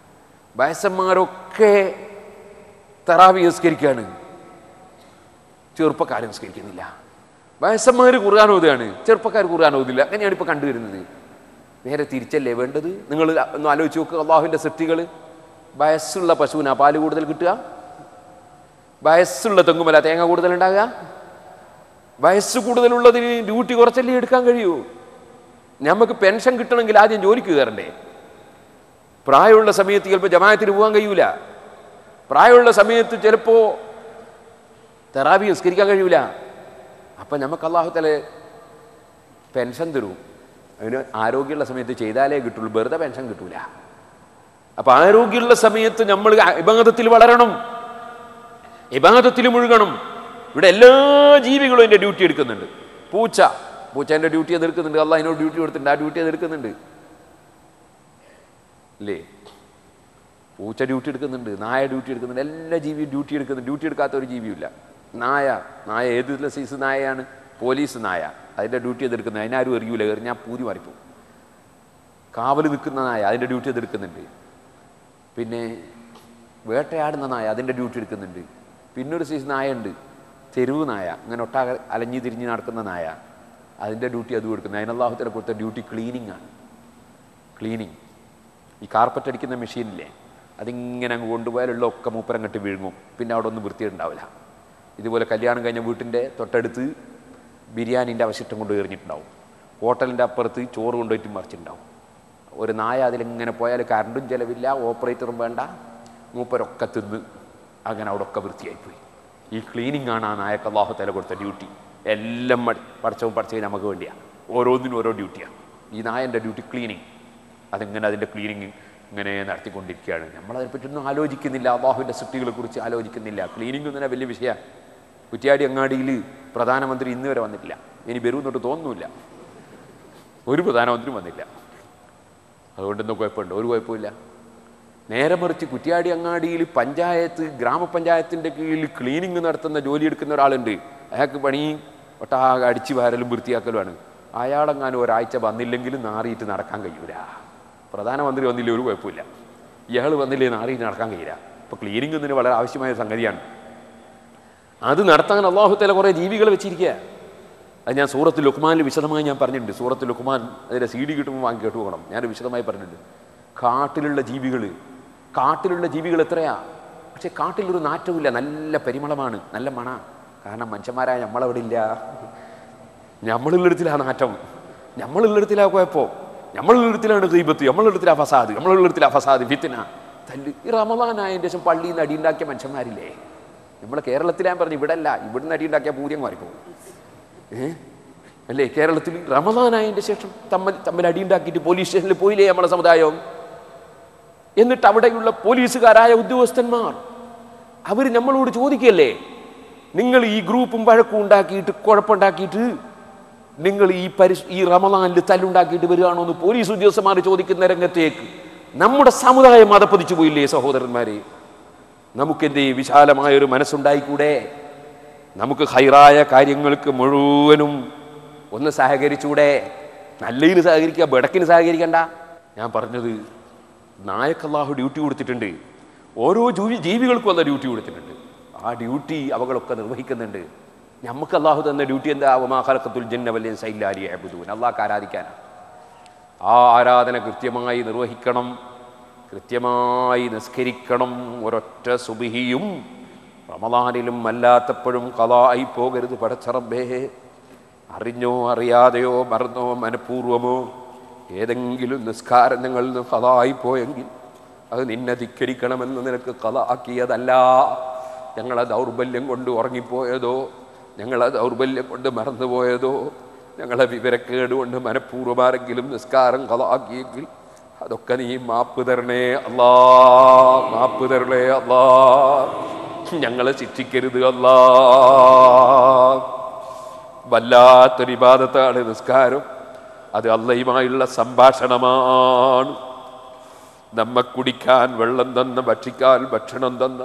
വയസ്സന്മാരൊക്കെ തറാവി നിസ്കരിക്കുകയാണ്, ചെറുപ്പക്കാർ നിസ്കരിക്കുന്നില്ല. വയസ്സന്മാർ ഖുർആൻ ഓതുകയാണ്, ചെറുപ്പക്കാർ ഖുർആൻ ഓതില്ല. അങ്ങനെയാണ് ഇപ്പോൾ കണ്ടുവരുന്നത്. നേരെ തിരിച്ചല്ലേ വേണ്ടത്? നിങ്ങൾ ഒന്ന് ആലോചിച്ച് നോക്കുക. അള്ളാഹുവിൻ്റെ സൃഷ്ടികൾ, വയസ്സുള്ള പശുവിനാ പാല് കൂടുതൽ കിട്ടുക? വയസ്സുള്ള തെങ്ങുമല തേങ്ങ കൂടുതൽ ഉണ്ടാകുക? വയസ്സ് കൂടുതലുള്ളതിന് ഡ്യൂട്ടി കുറച്ചല്ലേ എടുക്കാൻ കഴിയൂ? നമുക്ക് പെൻഷൻ കിട്ടണമെങ്കിൽ ആദ്യം ജോലിക്ക് കയറണ്ടേ? പ്രായമുള്ള സമയത്ത് ചിലപ്പോൾ ജമാഅത്തിന് പോകാൻ കഴിയൂല. പ്രായമുള്ള സമയത്ത് ചിലപ്പോൾ തെറാവി നിസ്കരിക്കാൻ കഴിയൂല. അപ്പം നമുക്ക് അല്ലാഹു തആല പെൻഷൻ തരും. അതിന് ആരോഗ്യമുള്ള സമയത്ത് ചെയ്താലേ കിട്ടുള്ളൂ, വെറുതെ പെൻഷൻ കിട്ടൂല. അപ്പം ആരോഗ്യമുള്ള സമയത്ത് നമ്മൾ ഇബാദത്തിൽ വളരണം, ഇബാദത്തിൽ മുഴുകണം. ഇവിടെ എല്ലാ ജീവികളും എൻ്റെ ഡ്യൂട്ടി എടുക്കുന്നുണ്ട്. പൂച്ചേൻ്റെ ഡ്യൂട്ടി അത് എടുക്കുന്നുണ്ട്. അള്ളാഹ് അതിനോട് ഡ്യൂട്ടി കൊടുത്തിട്ടുണ്ട്, ആ ഡ്യൂട്ടി അത് എടുക്കുന്നുണ്ട് അല്ലേ? പൂച്ച ഡ്യൂട്ടി എടുക്കുന്നുണ്ട്, നായ ഡ്യൂട്ടി എടുക്കുന്നുണ്ട്, എല്ലാ ജീവിയും ഡ്യൂട്ടി എടുക്കുന്നുണ്ട്. ഡ്യൂട്ടി എടുക്കാത്ത ഒരു ജീവിയില്ല. നായ ഏത് സൈസ് നായയാണ്? പോലീസ് നായ, അതിൻ്റെ ഡ്യൂട്ടി അതെടുക്കുന്നത്. അതിനാരും എറിയൂല, എറിഞ്ഞാൽ പൂതി മാറിപ്പോവും. കാവൽ നിൽക്കുന്ന നായ, അതിൻ്റെ ഡ്യൂട്ടി അതെടുക്കുന്നുണ്ട്. പിന്നെ വേട്ടയാടുന്ന നായ, അതിൻ്റെ ഡ്യൂട്ടി എടുക്കുന്നുണ്ട്. പിന്നൊരു സൈസ് നായ ഉണ്ട്, തെരുവ് നായ, അങ്ങനെ ഒട്ടാകെ അലഞ്ഞു തിരിഞ്ഞ് നടക്കുന്ന നായ, അതിൻ്റെ ഡ്യൂട്ടി അതും എടുക്കുന്നത്. അതിന് അല്ലാഹു തആല കൊടുത്ത ഡ്യൂട്ടി ക്ലീനിങ് ആണ്. ക്ലീനിങ്, ഈ കാർപ്പറ്റ് അടിക്കുന്ന മെഷീനില്ലേ, അതിങ്ങനെ അങ്ങ് കൊണ്ടുപോയാലുള്ള ഒക്കെ മൂപ്പരം കെട്ടി വിഴുങ്ങും. പിന്നെ അവിടെ ഒന്നും വൃത്തിയുണ്ടാവില്ല. ഇതുപോലെ കല്യാണം കഴിഞ്ഞ വീട്ടിൻ്റെ തൊട്ടടുത്ത് ബിരിയാണീൻ്റെ അവശിഷ്ടം കൊണ്ട് എറിഞ്ഞിട്ടുണ്ടാവും. ഹോട്ടലിൻ്റെ അപ്പുറത്ത് ചോറ് കൊണ്ടുപോയിട്ട് മറിച്ചിട്ടുണ്ടാവും. ഒരു നായ അതിലിങ്ങനെ പോയാൽ കറണ്ടും ചിലവില്ല, ഓപ്പറേറ്ററും വേണ്ട, മൂപ്പരൊക്കെ തിന്ന് അങ്ങനെ അവിടെ ഒക്കെ വൃത്തിയായിപ്പോയി. ഈ ക്ലീനിങ് ആണ് ആ നായക്ക് അല്ലാഹു തആല കൊടുത്ത ഡ്യൂട്ടി. എല്ലാം പഠിച്ചവും നമുക്ക് വേണ്ടിയാണ്. ഓരോന്നിനും ഓരോ ഡ്യൂട്ടിയാണ്. ഈ നായൻ്റെ ഡ്യൂട്ടി ക്ലീനിങ്. അതിങ്ങനെ അതിൻ്റെ ക്ലീനിങ് ഇങ്ങനെ നടത്തിക്കൊണ്ടിരിക്കുകയാണ്. നമ്മളതിനെപ്പറ്റിയൊന്നും ആലോചിക്കുന്നില്ല, അല്ലാഹുവിൻ്റെ സൃഷ്ടികളെ കുറിച്ച് ആലോചിക്കുന്നില്ല. ക്ലീനിങ് തന്നെ വലിയ വിഷയമാണ്. കുറ്റ്യാടി അങ്ങാടിയിൽ പ്രധാനമന്ത്രി ഇന്ന് വരെ വന്നിട്ടില്ല. ഇനി വരുമെന്നോട്ട് തോന്നുന്നില്ല. ഒരു പ്രധാനമന്ത്രിയും വന്നില്ല. അതുകൊണ്ടൊന്നും കുഴപ്പമുണ്ട്? ഒരു കുഴപ്പമില്ല. നേരെ മറിച്ച് കുറ്റ്യാടി അങ്ങാടിയിൽ പഞ്ചായത്ത്, ഗ്രാമപഞ്ചായത്തിൻ്റെ കീഴിൽ ക്ലീനിങ് നടത്തുന്ന ജോലി എടുക്കുന്ന ഒരാളുണ്ട്. അയാൾക്ക് പണി ഒട്ടാകെ അടിച്ചു വാരലും വൃത്തിയാക്കലുമാണ്. അയാളെങ്ങാനും ഒരാഴ്ച വന്നില്ലെങ്കിലും നാറിയിട്ട് നടക്കാൻ കഴിയൂല. പ്രധാനമന്ത്രി വന്നില്ലേ ഒരു കുഴപ്പമില്ല, ഇയാൾ വന്നില്ലേ നാറിയിട്ട് നടക്കാൻ കഴിയില്ല. ഇപ്പോൾ ക്ലീനിങ് എന്നതിന് വളരെ ആവശ്യമായ സംഗതിയാണ്. അത് നടത്താൻ അല്ലാഹു തആല കുറേ ജീവികളെ വെച്ചിരിക്കുക. അത് ഞാൻ സൂറത്തുൽ ലുഖ്മാനിൽ വിശദമായി ഞാൻ പറഞ്ഞിട്ടുണ്ട്. സൂറത്തുൽ ലുഖ്മാൻ അതിൻ്റെ CD കിട്ടുമ്പോൾ വാങ്ങി കേട്ടു പോകണം. ഞാൻ വിശദമായി പറഞ്ഞിട്ടുണ്ട്. കാട്ടിലുള്ള ജീവികൾ എത്രയാ, പക്ഷെ കാട്ടിലൊരു നാറ്റവുമില്ല, നല്ല പരിമളമാണ്, നല്ല മണ. കാരണം മനുഷ്യന്മാരായ നമ്മളവിടെ ഇല്ല. നമ്മളുള്ളിടത്തിലാണ് നാറ്റം, നമ്മളുള്ളിടത്തിലാണ് കുഴപ്പം, നമ്മളുള്ളിടത്തിലാണ് ഗീബത്ത്, നമ്മളുള്ളിടത്തിലാണ് ഫസാദ് ഫിത്ന തല്ല്. ഈ റമളാനായതിൻ്റെ ശേഷം പള്ളിയിൽ നിന്ന് അടിയുണ്ടാക്കിയ മനുഷ്യന്മാരില്ലേ? നമ്മളെ കേരളത്തിലാൻ പറഞ്ഞു, ഇവിടെ അല്ല, ഇവിടുന്ന് അടിയുണ്ടാക്കിയ പൂര്യം മാറിപ്പോകും. അല്ലേ? കേരളത്തിൽ റമളാനായതിൻ്റെ ശേഷം തമ്മിൽ അടിയുണ്ടാക്കിയിട്ട് പോലീസ് സ്റ്റേഷനിൽ പോയില്ലേ നമ്മളെ സമുദായം? എന്നിട്ട് അവിടെയുള്ള പോലീസുകാരായ ഉദ്യോഗസ്ഥന്മാർ അവർ നമ്മളോട് ചോദിക്കല്ലേ, നിങ്ങൾ ഈ ഗ്രൂപ്പും വഴക്കും ഉണ്ടാക്കിയിട്ട് കുഴപ്പമുണ്ടാക്കിയിട്ട് നിങ്ങൾ ഈ റമളാനിൽ തല്ലുണ്ടാക്കിയിട്ട് വരികയാണോ എന്ന് പോലീസ് ഉദ്യോഗസ്ഥന്മാർ ചോദിക്കുന്ന രംഗത്തേക്ക് നമ്മുടെ സമുദായം മതപ്പതിച്ചു പോയില്ലേ സഹോദരന്മാരെ? നമുക്കെന്തേ വിശാലമായൊരു മനസ്സുണ്ടായിക്കൂടെ? നമുക്ക് ഹൈറായ കാര്യങ്ങൾക്ക് മുഴുവനും ഒന്ന് സഹകരിച്ചൂടെ? നല്ലതിന് സഹകരിക്കുക, ബെടക്കിന് സഹകരിക്കണ്ട. ഞാൻ പറഞ്ഞത്, നായക്ക് അല്ലാഹു ഡ്യൂട്ടി കൊടുത്തിട്ടുണ്ട്, ഓരോ ജീവികൾക്കും അല്ല ഡ്യൂട്ടി കൊടുത്തിട്ടുണ്ട്. ആ ഡ്യൂട്ടി അവകളൊക്കെ നിർവഹിക്കുന്നുണ്ട്. നമുക്ക് അല്ലാഹു തന്ന ഡ്യൂട്ടി എന്താ? വമാ ഖലഖതുൽ ജന്ന വൽ ഇൻസ ഇല്ലാ ലിയഅ്ബുദൂൻ. അല്ലാഹുക്ക് ആരാധിക്കാനാണ്. ആ ആരാധന കൃത്യമായി നിർവഹിക്കണം, കൃത്യമായി നിസ്കരിക്കണം. ഒരൊറ്റ സുബ്ഹിയും റമളാനിലും അല്ലാത്തപ്പോഴും ഖളാ ആയി പോകരുത് പടച്ച റബ്ബേ. അറിഞ്ഞോ അറിയാതെയോ മറന്നോ മനഃപൂർവമോ ഏതെങ്കിലും നിസ്കാരം ഞങ്ങളിൽ നിന്ന് ഖളാ ആയി പോയെങ്കിൽ അത് നിന്നെ ധിക്കരിക്കണമെന്ന് നിനക്ക് ഖളാ ആക്കിയതല്ല. ഞങ്ങളെ ദൗർബല്യം കൊണ്ട് ഉറങ്ങിപ്പോയതോ, ഞങ്ങളെ ദൗർബല്യം കൊണ്ട് മറന്നുപോയതോ, ഞങ്ങളെ വിവരക്കേട് കൊണ്ട് മനഃപൂർവ്വമാരെങ്കിലും നിസ്കാരം ഖളാ ആക്കിയെങ്കിൽ അതൊക്കെ നീ മാപ്പ് തരണേ അല്ലാ, മാപ്പ് തരണേ അല്ലാ. ഞങ്ങളെ ശിക്ഷിക്കരുത് അല്ലാ. വല്ലാത്തൊരു ഇബാദത്താണ് നിസ്കാരം. അത് അല്ലാഹുമായുള്ള സംഭാഷണമാണ്. നമ്മെ കുടിക്കാൻ വെള്ളം തന്ന, ഭക്ഷിക്കാൻ ഭക്ഷണം തന്ന,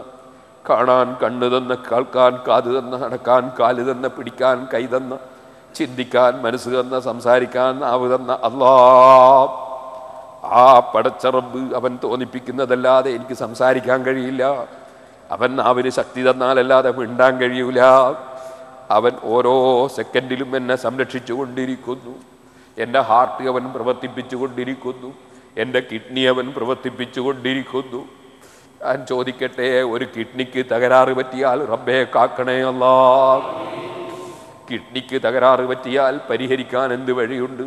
കാണാൻ കണ്ണ് തന്ന, കേൾക്കാൻ കാത് തന്ന, നടക്കാൻ കാല് തന്ന, പിടിക്കാൻ കൈ തന്ന, ചിന്തിക്കാൻ മനസ്സ് തന്ന, സംസാരിക്കാൻ നാവ് തന്ന അല്ലാഹ്. ആ പടച്ച റബ്ബ് അവൻ തോന്നിപ്പിക്കുന്നതല്ലാതെ എനിക്ക് സംസാരിക്കാൻ കഴിയില്ല. അവൻ നാവിന് ശക്തി തന്നാലല്ലാതെ മിണ്ടാൻ കഴിയൂല. അവൻ ഓരോ സെക്കൻഡിലും എന്നെ സംരക്ഷിച്ചു കൊണ്ടിരിക്കുന്നു. എൻ്റെ ഹാർട്ട് അവൻ പ്രവർത്തിപ്പിച്ചു കൊണ്ടിരിക്കുന്നു, എൻ്റെ കിഡ്നി അവൻ പ്രവർത്തിപ്പിച്ചു കൊണ്ടിരിക്കുന്നു. ഞാൻ ചോദിക്കട്ടെ, ഒരു കിഡ്നിക്ക് തകരാറ് പറ്റിയാൽ റബ്ബേ കാക്കണേ അല്ലാ. കിഡ്നിക്ക് തകരാറ് പറ്റിയാൽ പരിഹരിക്കാൻ എന്ത് വഴിയുണ്ട്?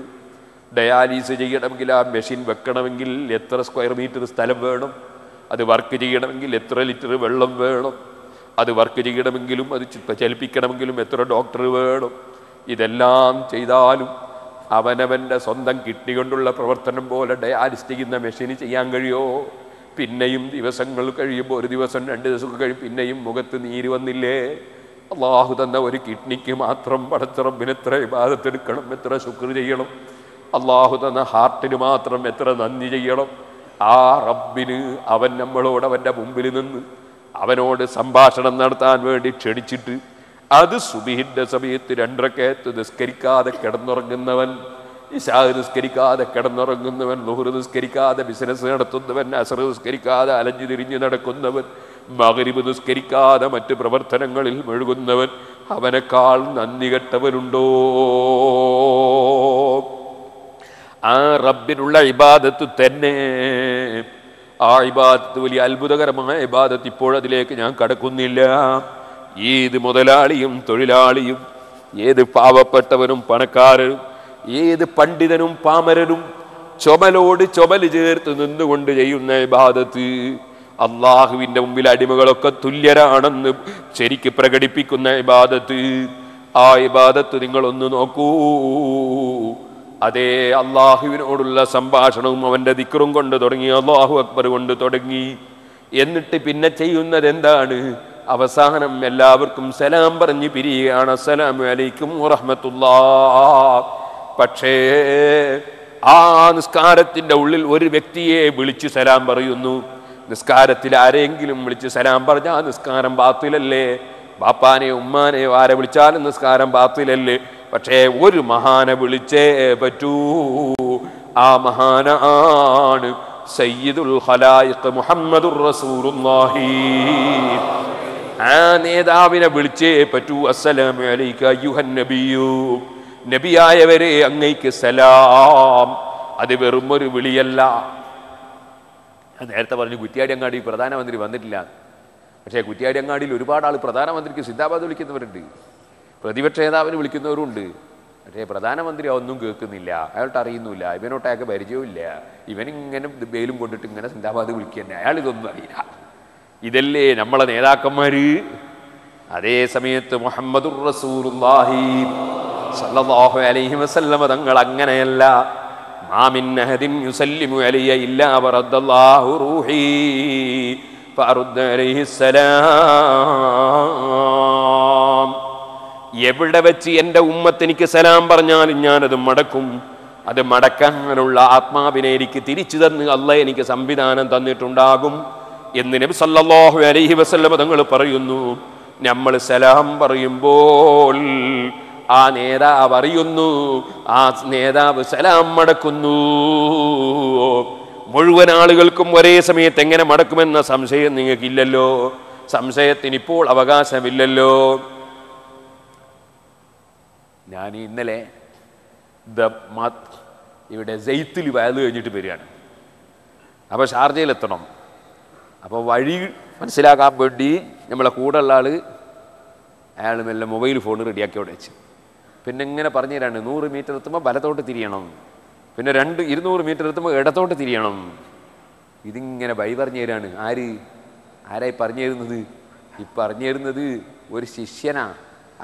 ഡയാലിസിസ് ചെയ്യണമെങ്കിൽ ആ മെഷീൻ വെക്കണമെങ്കിൽ എത്ര സ്ക്വയർ മീറ്റർ സ്ഥലം വേണം? അത് വർക്ക് ചെയ്യണമെങ്കിൽ എത്ര ലിറ്റർ വെള്ളം വേണം? അത് വർക്ക് ചെയ്യണമെങ്കിലും അത് ചലിപ്പിക്കണമെങ്കിലും എത്ര ഡോക്ടർ വേണം? ഇതെല്ലാം ചെയ്താലും അവനവൻ്റെ സ്വന്തം കിഡ്നി കൊണ്ടുള്ള പ്രവർത്തനം പോലെ ഡയാലിസിസ് ചെയ്യുന്ന മെഷീന് ചെയ്യാൻ കഴിയുമോ? പിന്നെയും ദിവസങ്ങൾ കഴിയുമ്പോൾ, ഒരു ദിവസം 2 ദിവസമൊക്കെ കഴിയും, പിന്നെയും മുഖത്ത് നീര് വന്നില്ലേ? അല്ലാഹു തന്ന ഒരു കിഡ്നിക്ക് മാത്രം പടച്ച റബ്ബിന് എത്ര ഇബാദത്തെടുക്കണം, എത്ര ശുക്ർ ചെയ്യണം. അല്ലാഹു തന്ന ഹാർട്ടിന് മാത്രം എത്ര നന്ദി ചെയ്യണം. ആ റബ്ബിന് അവൻ നമ്മളോട് അവൻ്റെ മുമ്പിൽ നിന്ന് അവനോട് സംഭാഷണം നടത്താൻ വേണ്ടി ക്ഷണിച്ചിട്ട് അത് സുബഹിന്റെ സമയത്ത് 2 റക്അത്ത് നിസ്കരിക്കാതെ കിടന്നുറങ്ങുന്നവൻ, ഇശാ നിസ്കരിക്കാതെ കിടന്നുറങ്ങുന്നവൻ, ളുഹ്ർ നിസ്കരിക്കാതെ ബിസിനസ് നടത്തുന്നവൻ, അസ്ർ നിസ്കരിക്കാതെ അലഞ്ഞു തിരിഞ്ഞു നടക്കുന്നവൻ, മഗ്രിബ് നിസ്കരിക്കാതെ മറ്റ് പ്രവർത്തനങ്ങളിൽ മുഴുകുന്നവൻ, അവനേക്കാൾ നന്ദി കെട്ടവനുണ്ടോ? ആ റബ്ബിനുള്ള ഇബാദത്ത് തന്നെ, ആ ഇബാദത്ത് വലിയ അത്ഭുതകരമായ ഇബാദത്ത്. ഇപ്പോഴതിലേക്ക് ഞാൻ കടക്കുന്നില്ല. ഏത് മുതലാളിയും തൊഴിലാളിയും, ഏത് പാവപ്പെട്ടവനും പണക്കാരനും, ഏത് പണ്ഡിതനും പാമരനും ചുമലോട് ചുമല് ചേർത്ത് നിന്നുകൊണ്ട് ചെയ്യുന്ന ഇബാദത്ത് അള്ളാഹുവിൻ്റെ മുമ്പിൽ അടിമകളൊക്കെ തുല്യരാണെന്ന് ശരിക്ക് പ്രകടിപ്പിക്കുന്ന ഇബാദത്ത്. ആ ഇബാദത്ത് നിങ്ങളൊന്ന് നോക്കൂ. അതേ അള്ളാഹുവിനോടുള്ള സംഭാഷണവും അവൻ്റെ ദിക്റും കൊണ്ട് തുടങ്ങി, അല്ലാഹു അക്ബർ കൊണ്ട് തുടങ്ങി. എന്നിട്ട് പിന്നെ ചെയ്യുന്നത് എന്താണ്? അവസാനം എല്ലാവർക്കും സലാം പറഞ്ഞ് പിരിയുകയാണ്. അസ്സലാമു അലൈക്കും വറഹ്മത്തുള്ളാഹ്. പക്ഷേ ആ നിസ്കാരത്തിൻ്റെ ഉള്ളിൽ ഒരു വ്യക്തിയെ വിളിച്ച് സലാം പറയുന്നു. നിസ്കാരത്തിൽ ആരെങ്കിലും വിളിച്ച് സലാം പറഞ്ഞാൽ നിസ്കാരം ബാത്തിലല്ലേ? ബാപ്പാനെ ഉമ്മാനെയോ ആരെ വിളിച്ചാലും നിസ്കാരം ബാത്തിലല്ലേ. പക്ഷേ ഒരു മഹാനെ വിളിച്ചേ പറ്റൂ. ആ മഹാനാണ് സയ്യിദുൽ ഖലായിഖ് മുഹമ്മദുർ റസൂലുള്ളാഹി. ആ നേതാവിനെ വിളിച്ചേ പറ്റൂ. അസ്സലാമു അലൈക അയ്യുഹൻ നബിയു, നബിയായവരെ അങ്ങയ്ക്ക് സലാം. അത് വെറും ഒരു വിളിയല്ല. നേരത്തെ പറഞ്ഞു കുറ്റ്യാടിയങ്ങാടി പ്രധാനമന്ത്രി വന്നിട്ടില്ല. പക്ഷേ കുറ്റ്യാടിയങ്ങാടിയിൽ ഒരുപാട് ആൾ പ്രധാനമന്ത്രിക്ക് സിന്ദാബാദ് വിളിക്കുന്നവരുണ്ട്, പ്രതിപക്ഷ നേതാവിന് വിളിക്കുന്നവരുണ്ട്. പക്ഷേ പ്രധാനമന്ത്രി ഒന്നും കേൾക്കുന്നില്ല, അയാൾക്ക് അറിയുന്നില്ല, ഇവനോട്ട് അയാൾക്ക് പരിചയമില്ല. ഇവനിങ്ങനെ ബെയിലും കൊണ്ടിട്ട് ഇങ്ങനെ സിന്ദാബാദ് വിളിക്കുക തന്നെ, അയാൾ ഇതൊന്നും അറിയില്ല. ഇതല്ലേ നമ്മളെ നേതാക്കന്മാര്. അതേ സമയത്ത് മുഹമ്മദുർ റസൂലുള്ളാഹി സ്വല്ലല്ലാഹു അലൈഹി വസല്ലമ തങ്ങൾ അങ്ങനെയല്ല. മാ മിൻ അഹദിൻ യുസല്ലിമു അലയ്യ ഇല്ലാ വറദ്ദല്ലാഹു റൂഹി ഫഅറുദ്ദ അലൈഹി സലാം. എവിടെ വെച്ച് എൻ്റെ ഉമ്മത്ത് എനിക്ക് സലാം പറഞ്ഞാലും ഞാനത് മടക്കും. അത് മടക്കാനുള്ള ആത്മാവിനെ എനിക്ക് തിരിച്ചു തന്ന് അല്ലാഹ് എനിക്ക് സംവിധാനം തന്നിട്ടുണ്ടാകും എന്ന് നബി സല്ലല്ലാഹു അലൈഹി വസല്ലമ തങ്ങൾ പറയുന്നു. നമ്മൾ സലാം പറയുമ്പോൾ ആ നേതാവ് അറിയുന്നു, ആ നേതാവ് സലാം മടക്കുന്നു. മുഴുവൻ ആളുകൾക്കും ഒരേ സമയത്ത് എങ്ങനെ മടക്കുമെന്ന സംശയം നിങ്ങൾക്കില്ലല്ലോ. സംശയത്തിനിപ്പോൾ അവകാശമില്ലല്ലോ. ഞാൻ ഇന്നലെ ഇവിടെ സെയ്ത്തിൽ വയത് കഴിഞ്ഞിട്ട് വരികയാണ്. അപ്പോൾ ഷാർജയിലെത്തണം. അപ്പോൾ വഴി മനസ്സിലാക്കാൻ വേണ്ടി നമ്മളെ കൂടെ ഉള്ള അയാൾ മെല്ലെ മൊബൈൽ ഫോൺ റെഡിയാക്കി അവിടെ വെച്ച്. പിന്നെ ഇങ്ങനെ പറഞ്ഞു തരാണ്, 100 മീറ്റർ എത്തുമ്പോൾ വലത്തോട്ട് തിരിയണം, പിന്നെ 200 മീറ്റർ എത്തുമ്പോൾ ഇടത്തോട്ട് തിരിയണം. ഇതിങ്ങനെ വഴി പറഞ്ഞു തരാണ്. ആരായി പറഞ്ഞു തരുന്നത്? ഈ പറഞ്ഞു തരുന്നത് ഒരു ശിഷ്യനാ.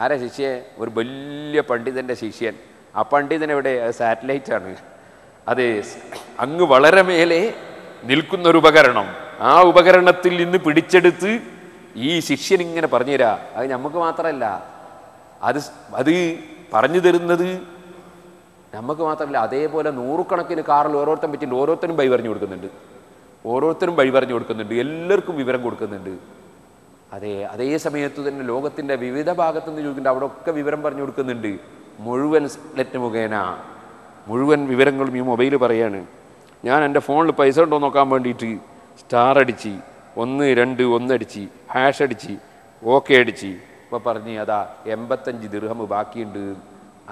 ആരാ ശിഷ്യൻ? ഒരു വലിയ പണ്ഡിതൻ്റെ ശിഷ്യൻ. ആ പണ്ഡിതൻ എവിടെ? സാറ്റലൈറ്റാണ്. അത് അങ്ങ് വളരെ മേലെ നിൽക്കുന്നൊരു ഉപകരണം. ആ ഉപകരണത്തിൽ നിന്ന് പിടിച്ചെടുത്ത് ഈ ശിഷ്യൻ ഇങ്ങനെ പറഞ്ഞു തരാ. അത് നമുക്ക് മാത്രമല്ല, അത് പറഞ്ഞു തരുന്നത് നമുക്ക് മാത്രമല്ല, അതേപോലെ നൂറുകണക്കിന് കാറിൽ ഓരോരുത്തരും പറ്റിയിട്ട് ഓരോരുത്തരും വഴി പറഞ്ഞു കൊടുക്കുന്നുണ്ട്. എല്ലാവർക്കും വിവരം കൊടുക്കുന്നുണ്ട്. അതേ സമയത്ത് തന്നെ ലോകത്തിൻ്റെ വിവിധ ഭാഗത്തു നിന്ന് ചോദിക്കുന്നുണ്ട്, അവിടെ ഒക്കെ വിവരം പറഞ്ഞു കൊടുക്കുന്നുണ്ട്. മുഴുവൻ നെറ്റ് മുഖേന മുഴുവൻ വിവരങ്ങളും ഈ മൊബൈൽ പറയാണ്. ഞാൻ എൻ്റെ ഫോണിൽ പൈസ ഉണ്ടോ നോക്കാൻ വേണ്ടിയിട്ട് സ്റ്റാർ അടിച്ച് 1 2 1 അടിച്ച് ഹാഷ് അടിച്ച് ഓക്കെ അടിച്ച് ഇപ്പോൾ പറഞ്ഞ് അതാ 85 ദിർഹം ബാക്കിയുണ്ട്.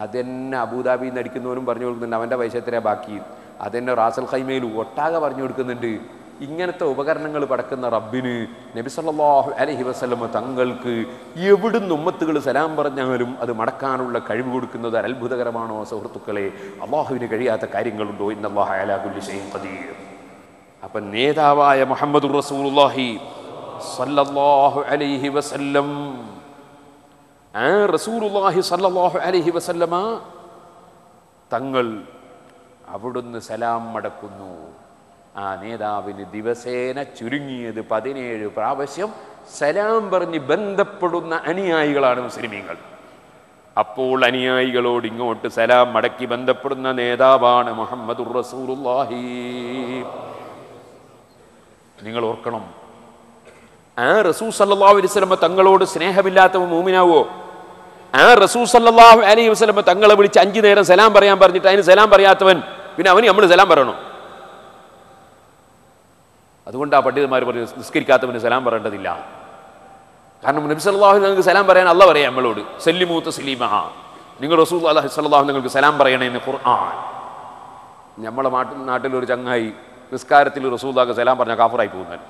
അതെന്നെ അബുദാബിയിൽ നിന്ന് അടിക്കുന്നവരും പറഞ്ഞു കൊടുക്കുന്നുണ്ട്, അവൻ്റെ പൈസ എത്രയാണ് ബാക്കി. അതെന്നെ റാസൽ ഖൈമയിൽ ഒട്ടാകെ പറഞ്ഞു കൊടുക്കുന്നുണ്ട്. ഇങ്ങനത്തെ ഉപകരണങ്ങൾ പടക്കുന്ന റബ്ബിന് നബി സല്ലല്ലാഹു അലൈഹി വസല്ലം തങ്ങൾക്ക് എവിടുന്ന് ഉമ്മത്തുകൾ സലാം പറഞ്ഞാലും അത് മടക്കാനുള്ള കഴിവ് കൊടുക്കുന്നത് അത്ഭുതകരമാണോ സുഹൃത്തുക്കളെ? അല്ലാഹുവിന് കഴിയാത്ത കാര്യങ്ങളുണ്ടോ? ഇന്നല്ലാഹ അലാ കുല്ലി ഷൈഇൻ ഖദീർ. അപ്പം നേതാവായ മുഹമ്മദുർ റസൂലുള്ളാഹി സല്ലല്ലാഹു അലൈഹി വസല്ലം, ആ റസൂലുള്ളാഹി സല്ലല്ലാഹു അലൈഹി വസല്ലമ തങ്ങൾ അവിടുന്ന് സലാം മടക്കുന്നു. ആ നേതാവിന് ദിവസേന ചുരുങ്ങിയത് 17 പ്രാവശ്യം സലാം പറഞ്ഞ് ബന്ധപ്പെടുന്ന അനുയായികളാണ് മുസ്ലിമീങ്ങൾ. അപ്പോൾ അനുയായികളോട് ഇങ്ങോട്ട് സലാം മടക്കി ബന്ധപ്പെടുന്ന നേതാവാണ് മുഹമ്മദുർ റസൂലുള്ളാഹി. നിങ്ങൾ ഓർക്കണം, ആ റസൂൽ സല്ലല്ലാഹു അലൈഹി വസല്ലം തങ്ങളോട് സ്നേഹമില്ലാത്തവൻ മൂമിനാവോ? ആ റസൂൽ സല്ലല്ലാഹു അലൈഹി വസല്ലം തങ്ങളെ വിളിച്ച് 5 നേരം സലാം പറയാൻ പറഞ്ഞിട്ട് അതിന് സലാം പറയാത്തവൻ പിന്നെ അവന് നമ്മൾ സലാം പറയണോ? അതുകൊണ്ട് ആ പണ്ഡിതന്മാർ പറഞ്ഞു നിസ്കരിക്കാത്തവന് സലാം പറയേണ്ടതില്ല. കാരണം നബി സല്ലല്ലാഹു അലൈഹി വസല്ലം സലാം പറയാൻ അല്ലാഹ് പറയാം നമ്മളോട്, സല്ലിമൂ തസ്ലീമ, നിങ്ങൾ റസൂലുള്ളാഹി സ്വല്ലല്ലാഹു അലൈഹി നിങ്ങൾക്ക് സലാം പറയണമെന്ന് ഖുർആൻ. നമ്മളെ നാട്ടിലൊരു ചങ്ങായി നിസ്കാരത്തിൽ റസൂലുള്ളാഹിക്ക് സലാം പറഞ്ഞാൽ കാഫറായി പോകുന്നത്.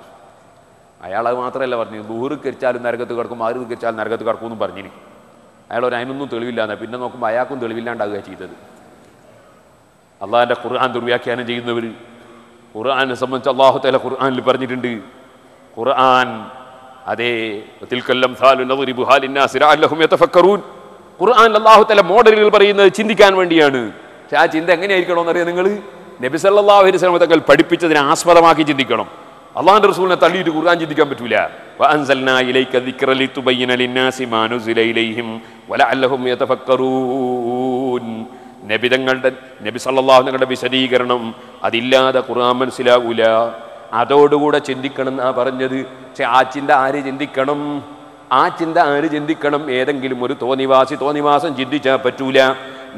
അയാൾ അത് മാത്രമല്ല പറഞ്ഞു, ദുഹർ കരിച്ചാലും നരകത്ത് കിടക്കും, മഗ്‌രിബ് കരിച്ചാലും നരകത്ത് കിടക്കുമെന്നും പറഞ്ഞിന്. അയാളൊരു അതിനൊന്നും തെളിവില്ലാന്ന്. പിന്നെ നോക്കുമ്പോൾ അയാൾക്കും തെളിവില്ലാണ്ടാകുക ചെയ്തത്. അള്ളാഹിൻ്റെ ഖുർആൻ ദുർവ്യാഖ്യാനം ചെയ്യുന്നവർ, ഖുർആനെ സംബന്ധിച്ച് അല്ലാഹു തആല ഖുർആനിൽ പറഞ്ഞിട്ടുണ്ട്. ഖുർആൻ അതേ ഖുർആൻ അല്ലാഹു തആല മോഡലുകൾ പറയുന്നത് ചിന്തിക്കാൻ വേണ്ടിയാണ്. പക്ഷെ ആ ചിന്ത എങ്ങനെയായിരിക്കണമെന്ന് അറിയാം നിങ്ങൾ? നബി സല്ലല്ലാഹു അലൈഹി വസല്ലം തങ്ങൾ പഠിപ്പിച്ചതിനെ ആസ്പദമാക്കി ചിന്തിക്കണം. അള്ളാഹുവിൻ്റെ റസൂലിനെ തള്ളിയിട്ട് ഖുർആൻ ചിന്തിക്കാൻ പറ്റൂല. വഅൻസൽനാ ഇലൈക ദിക്റ ലിതുബയ്യിന ലിന്നാസി മാ നുസില ഇലൈഹിം വലഅല്ലഹും യതഫക്കറൂൻ. നബി സല്ലല്ലാഹു അലൈഹി വസല്ലം വിശദീകരണം അതില്ലാതെ ഖുർആൻ മനസ്സിലാകൂല. അതോടുകൂടെ ചിന്തിക്കണം എന്നാ പറഞ്ഞത്. പക്ഷെ ആ ചിന്ത ആര് ചിന്തിക്കണം? ആ ചിന്ത ആര് ചിന്തിക്കണം? ഏതെങ്കിലും ഒരു തോന്നിവാസം ചിന്തിച്ചാൽ പറ്റൂല.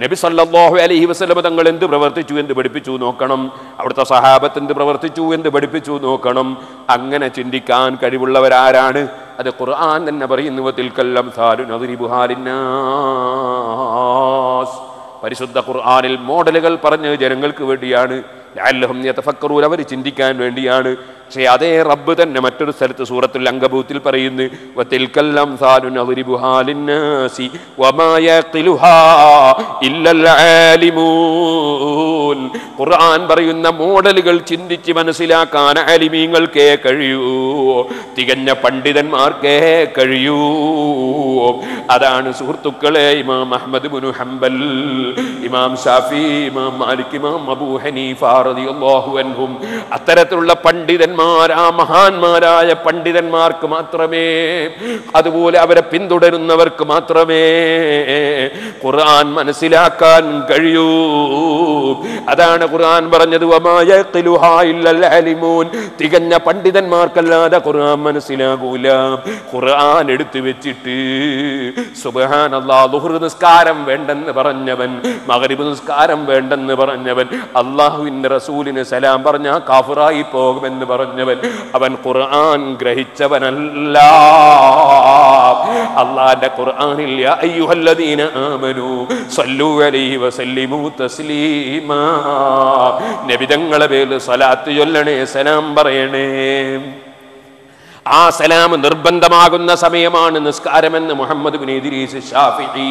നബി സല്ലല്ലാഹു അലൈഹി വസല്ലം തങ്ങൾ എന്ത് പ്രവർത്തിച്ചു, എന്ത് പഠിപ്പിച്ചു നോക്കണം. അവിടുത്തെ സഹാബത്ത് എന്ത് പ്രവർത്തിച്ചു, എന്ത് പഠിപ്പിച്ചു നോക്കണം. അങ്ങനെ ചിന്തിക്കാൻ കഴിവുള്ളവരാരാണ്? അത് ഖുർആൻ തന്നെ പറയുന്നു, വതിൽകൽ അംസാലു നദ്രിബുഹാ ലിന്നാസ്. പരിശുദ്ധ ഖുർആനിൽ മോഡലുകൾ പറഞ്ഞ് ജനങ്ങൾക്ക് വേണ്ടിയാണ്. ലഅല്ലഹും യതഫക്കറൂൻ, അവർ ചിന്തിക്കാൻ വേണ്ടിയാണ്. പക്ഷേ അതേ റബ്ബ് തന്നെ മറ്റൊരു സ്ഥലത്ത് സൂറത്തുൽ അങ്കബൂത്തിൽ പറയുന്നു, വതിൽകൽ അംസാലു നദ്രിബുഹാ ലിന്നാസി വമാ യഖിലുഹാ ഇല്ലൽ ആലിമൂൻ. ഖുർആൻ പറയുന്ന മോഡലുകൾ ചിന്തിച്ച് മനസ്സിലാക്കാൻ ആലിമീങ്ങൾക്കേ കഴിയൂ, തികഞ്ഞ പണ്ഡിതന്മാർക്കേ കഴിയൂ. അതാണ് സുഹൃത്തുക്കളെ ഇമാം അഹ്മദ് ഇബ്നു ഹംബൽ, ഇമാം ഷാഫി, ഇമാം മാലിക്, ഇമാം അബൂ ഹനീഫ റളിയല്ലാഹു അൻഹും അത്തരത്തിലുള്ള പണ്ഡിതന്മാർ, ആ മഹാന്മാരായ പണ്ഡിതന്മാർക്ക് മാത്രമേ, അതുപോലെ അവരെ പിന്തുടരുന്നവർക്ക് മാത്രമേ ഖുർആൻ മനസ്സിലാക്കാൻ കഴിയൂ. അതാണ് ഖുർആൻ പറഞ്ഞത്, വമാ യഖിലുഹാ ഇല്ലൽ ആലിമൂൻ. തികഞ്ഞ പണ്ഡിതന്മാർക്കല്ലാതെ ഖുർആൻ മനസ്സിലാകൂല. ഖുർആൻ എടുത്തു വെച്ചിട്ട് സുബ്ഹാനല്ലാഹ്, ളുഹ്ർ നിസ്കാരം വേണ്ടെന്ന് പറഞ്ഞവൻ, മഗ്രിബ് നിസ്കാരം വേണ്ടെന്ന് പറഞ്ഞവൻ, അല്ലാഹുവിന്റെ റസൂലിന് സലാം പറഞ്ഞാൽ കാഫിറായി പോകുമെന്ന് പറഞ്ഞവൻ, അവൻ ഖുർആൻ ഗ്രഹിച്ചവനല്ല. അല്ലാഹുവിന്റെ ഖുർആനിൽ യാ അയ്യുഹല്ലദീന ആമനൂ സല്ലു അലൈഹി വസല്ലിമു തസ്ലീമാ, നബി തങ്ങളെ പേരിൽ സ്വലാത്ത് ചൊല്ലണേ, സലാം പറയണേ. ആ സലാം നിർബന്ധമാകുന്ന സമയമാണ് നിസ്കാരമെന്ന് മുഹമ്മദ് ഇബ്നു ഇദ്രീസ് ശാഫിഈ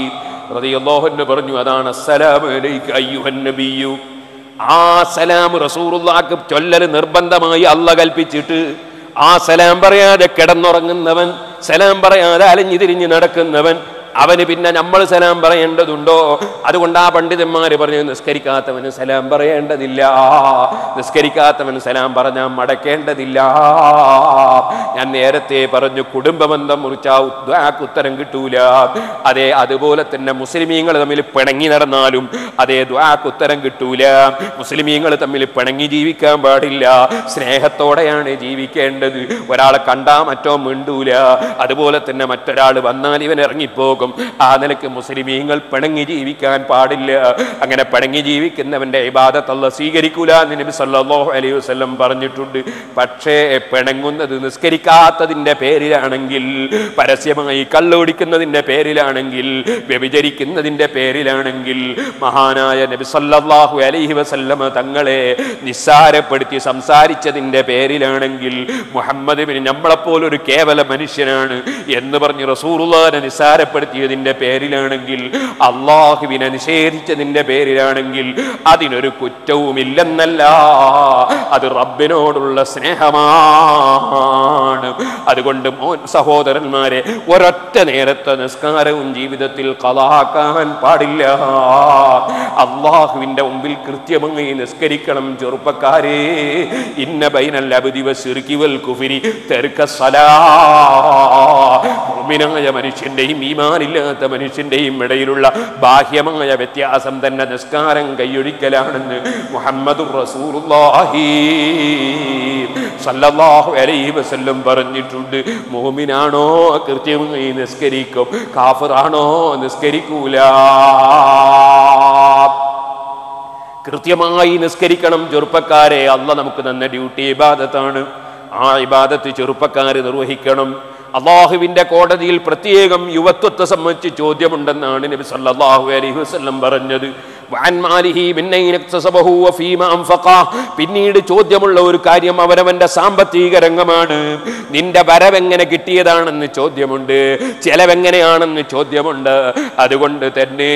റളിയല്ലാഹു അൻഹു പറഞ്ഞു. അതാണ് അസ്സലാമു അലൈക അയ്യുഹൻ നബിയ്യു. ആ സലാം റസൂലുള്ളാഹിക്ക് ചൊല്ലൽ നിർബന്ധമായി അല്ലാഹ് കൽപ്പിച്ചിട്ട്, ആ സലാം പറയാതെ കിടന്നുറങ്ങുന്നവൻ, സലാം പറയാതെ അലഞ്ഞു തിരിഞ്ഞ് നടക്കുന്നവൻ, അവന് പിന്നെ നമ്മൾ സലാം പറയേണ്ടതുണ്ടോ? അതുകൊണ്ട് ആ പണ്ഡിതന്മാർ പറഞ്ഞു, നിസ്കരിക്കാത്തവന് സലാം പറയേണ്ടതില്ല, നിസ്കരിക്കാത്തവന് സലാം പറഞ്ഞാൽ മടക്കേണ്ടതില്ല. ഞാൻ നേരത്തെ പറഞ്ഞു, കുടുംബബന്ധം മുറിച്ചാൽ ദുആക്ക് ഉത്തരം കിട്ടൂല. അതേ അതുപോലെ തന്നെ മുസ്ലിമീങ്ങൾ തമ്മിൽ പിണങ്ങി നടന്നാലും അതേ ദുആക്ക് ഉത്തരം കിട്ടൂല. മുസ്ലിമീങ്ങൾ തമ്മിൽ പിണങ്ങി ജീവിക്കാൻ പാടില്ല, സ്നേഹത്തോടെയാണ് ജീവിക്കേണ്ടത്. ഒരാളെ കണ്ടാ മറ്റോ മിണ്ടൂല, അതുപോലെ തന്നെ മറ്റൊരാൾ വന്നാൽ ഇവൻ ഇറങ്ങിപ്പോകും. ആ നിലക്ക് മുസ്ലിമീങ്ങൾ പിണങ്ങി ജീവിക്കാൻ പാടില്ല. അങ്ങനെ പിണങ്ങി ജീവിക്കുന്നവന്റെ ഇബാദത്ത് അല്ലാഹ് സ്വീകരിക്കൂല എന്ന് നബി സല്ലല്ലാഹു അലൈഹി വസല്ലം പറഞ്ഞിട്ടുണ്ട്. പക്ഷേ പിണങ്ങുന്നത് നിസ്കരിക്കാത്തതിന്റെ പേരിലാണെങ്കിൽ, പരസ്യമായി കള്ളുകുടിക്കുന്നതിന്റെ പേരിലാണെങ്കിൽ, വ്യഭിചരിക്കുന്നതിന്റെ പേരിലാണെങ്കിൽ, മഹാനായ നബി സല്ലല്ലാഹു അലൈഹി വസല്ലം തങ്ങളെ നിസ്സാരപ്പെടുത്തി സംസാരിച്ചതിന്റെ പേരിലാണെങ്കിൽ, മുഹമ്മദ് ബിൻ നമ്മളെപ്പോലൊരു കേവല മനുഷ്യനാണ് എന്ന് പറഞ്ഞ് റസൂലുള്ളാഹിനെ നിസ്സാരപ്പെടുത്തിയതിന്റെ പേരിലാണെങ്കിൽ, അള്ളാഹുവിനെ നിഷേധിച്ചതിന്റെ പേരിലാണെങ്കിൽ അതിനൊരു കുറ്റവുമില്ലെന്നല്ല, അത് റബ്ബിനോടുള്ള സ്നേഹമാണ്. അതുകൊണ്ട് സഹോദരന്മാരെ, ഒരൊറ്റ നേരത്തെ നിസ്കാരവും ജീവിതത്തിൽ ഖളാക്കാൻ പാടില്ല. അള്ളാഹുവിന്റെ മുമ്പിൽ കൃത്യമായി നിസ്കരിക്കണം ചെറുപ്പക്കാരെ. ഇന്ന ബൈനൽ അബ്ദി വശിർകി വൽ കുഫ്രി തർക സ്വലാത്ത്. മുഅ്മിനായ മനുഷ്യന്റെയും ഈമാനില്ലാത്ത മനുഷ്യന്റെയും ഇടയിലുള്ള ബാഹ്യമായ വ്യത്യാസം തന്നെ നിസ്കാരം കൈയൊഴിക്കലാണെന്ന് മുഹമ്മദുർ റസൂലുള്ളാഹി സല്ലല്ലാഹു അലൈഹി വസല്ലം പറഞ്ഞിട്ടുണ്ട്. മുഅ്മിനാണോ കൃത്യമായി നിസ്കരിക്കും, കാഫിറാണോ നിസ്കരിക്കൂല. കൃത്യമായി നിസ്കരിക്കണം ചെറുപ്പക്കാരെ. അല്ലാഹ് നമുക്ക് തന്ന ഡ്യൂട്ടി ഇബാദത്താണ്. ആ ഇബാദത്ത് ചെറുപ്പക്കാർ നിർവഹിക്കണം. അള്ളാഹുവിന്റെ കോടതിയിൽ പ്രത്യേകം യുവത്വത്തെ സംബന്ധിച്ച് ചോദ്യമുണ്ടെന്നാണ് നബി സല്ലല്ലാഹു അലൈഹി വസല്ലം പറഞ്ഞത്. പിന്നീട് ചോദ്യമുള്ള ഒരു കാര്യം അവനവന്റെ സാമ്പത്തിക രംഗമാണ്. നിന്റെ വരവെങ്ങനെ കിട്ടിയതാണെന്ന് ചോദ്യമുണ്ട്, ചെലവെങ്ങനെയാണെന്ന് ചോദ്യമുണ്ട്. അതുകൊണ്ട് തന്നെ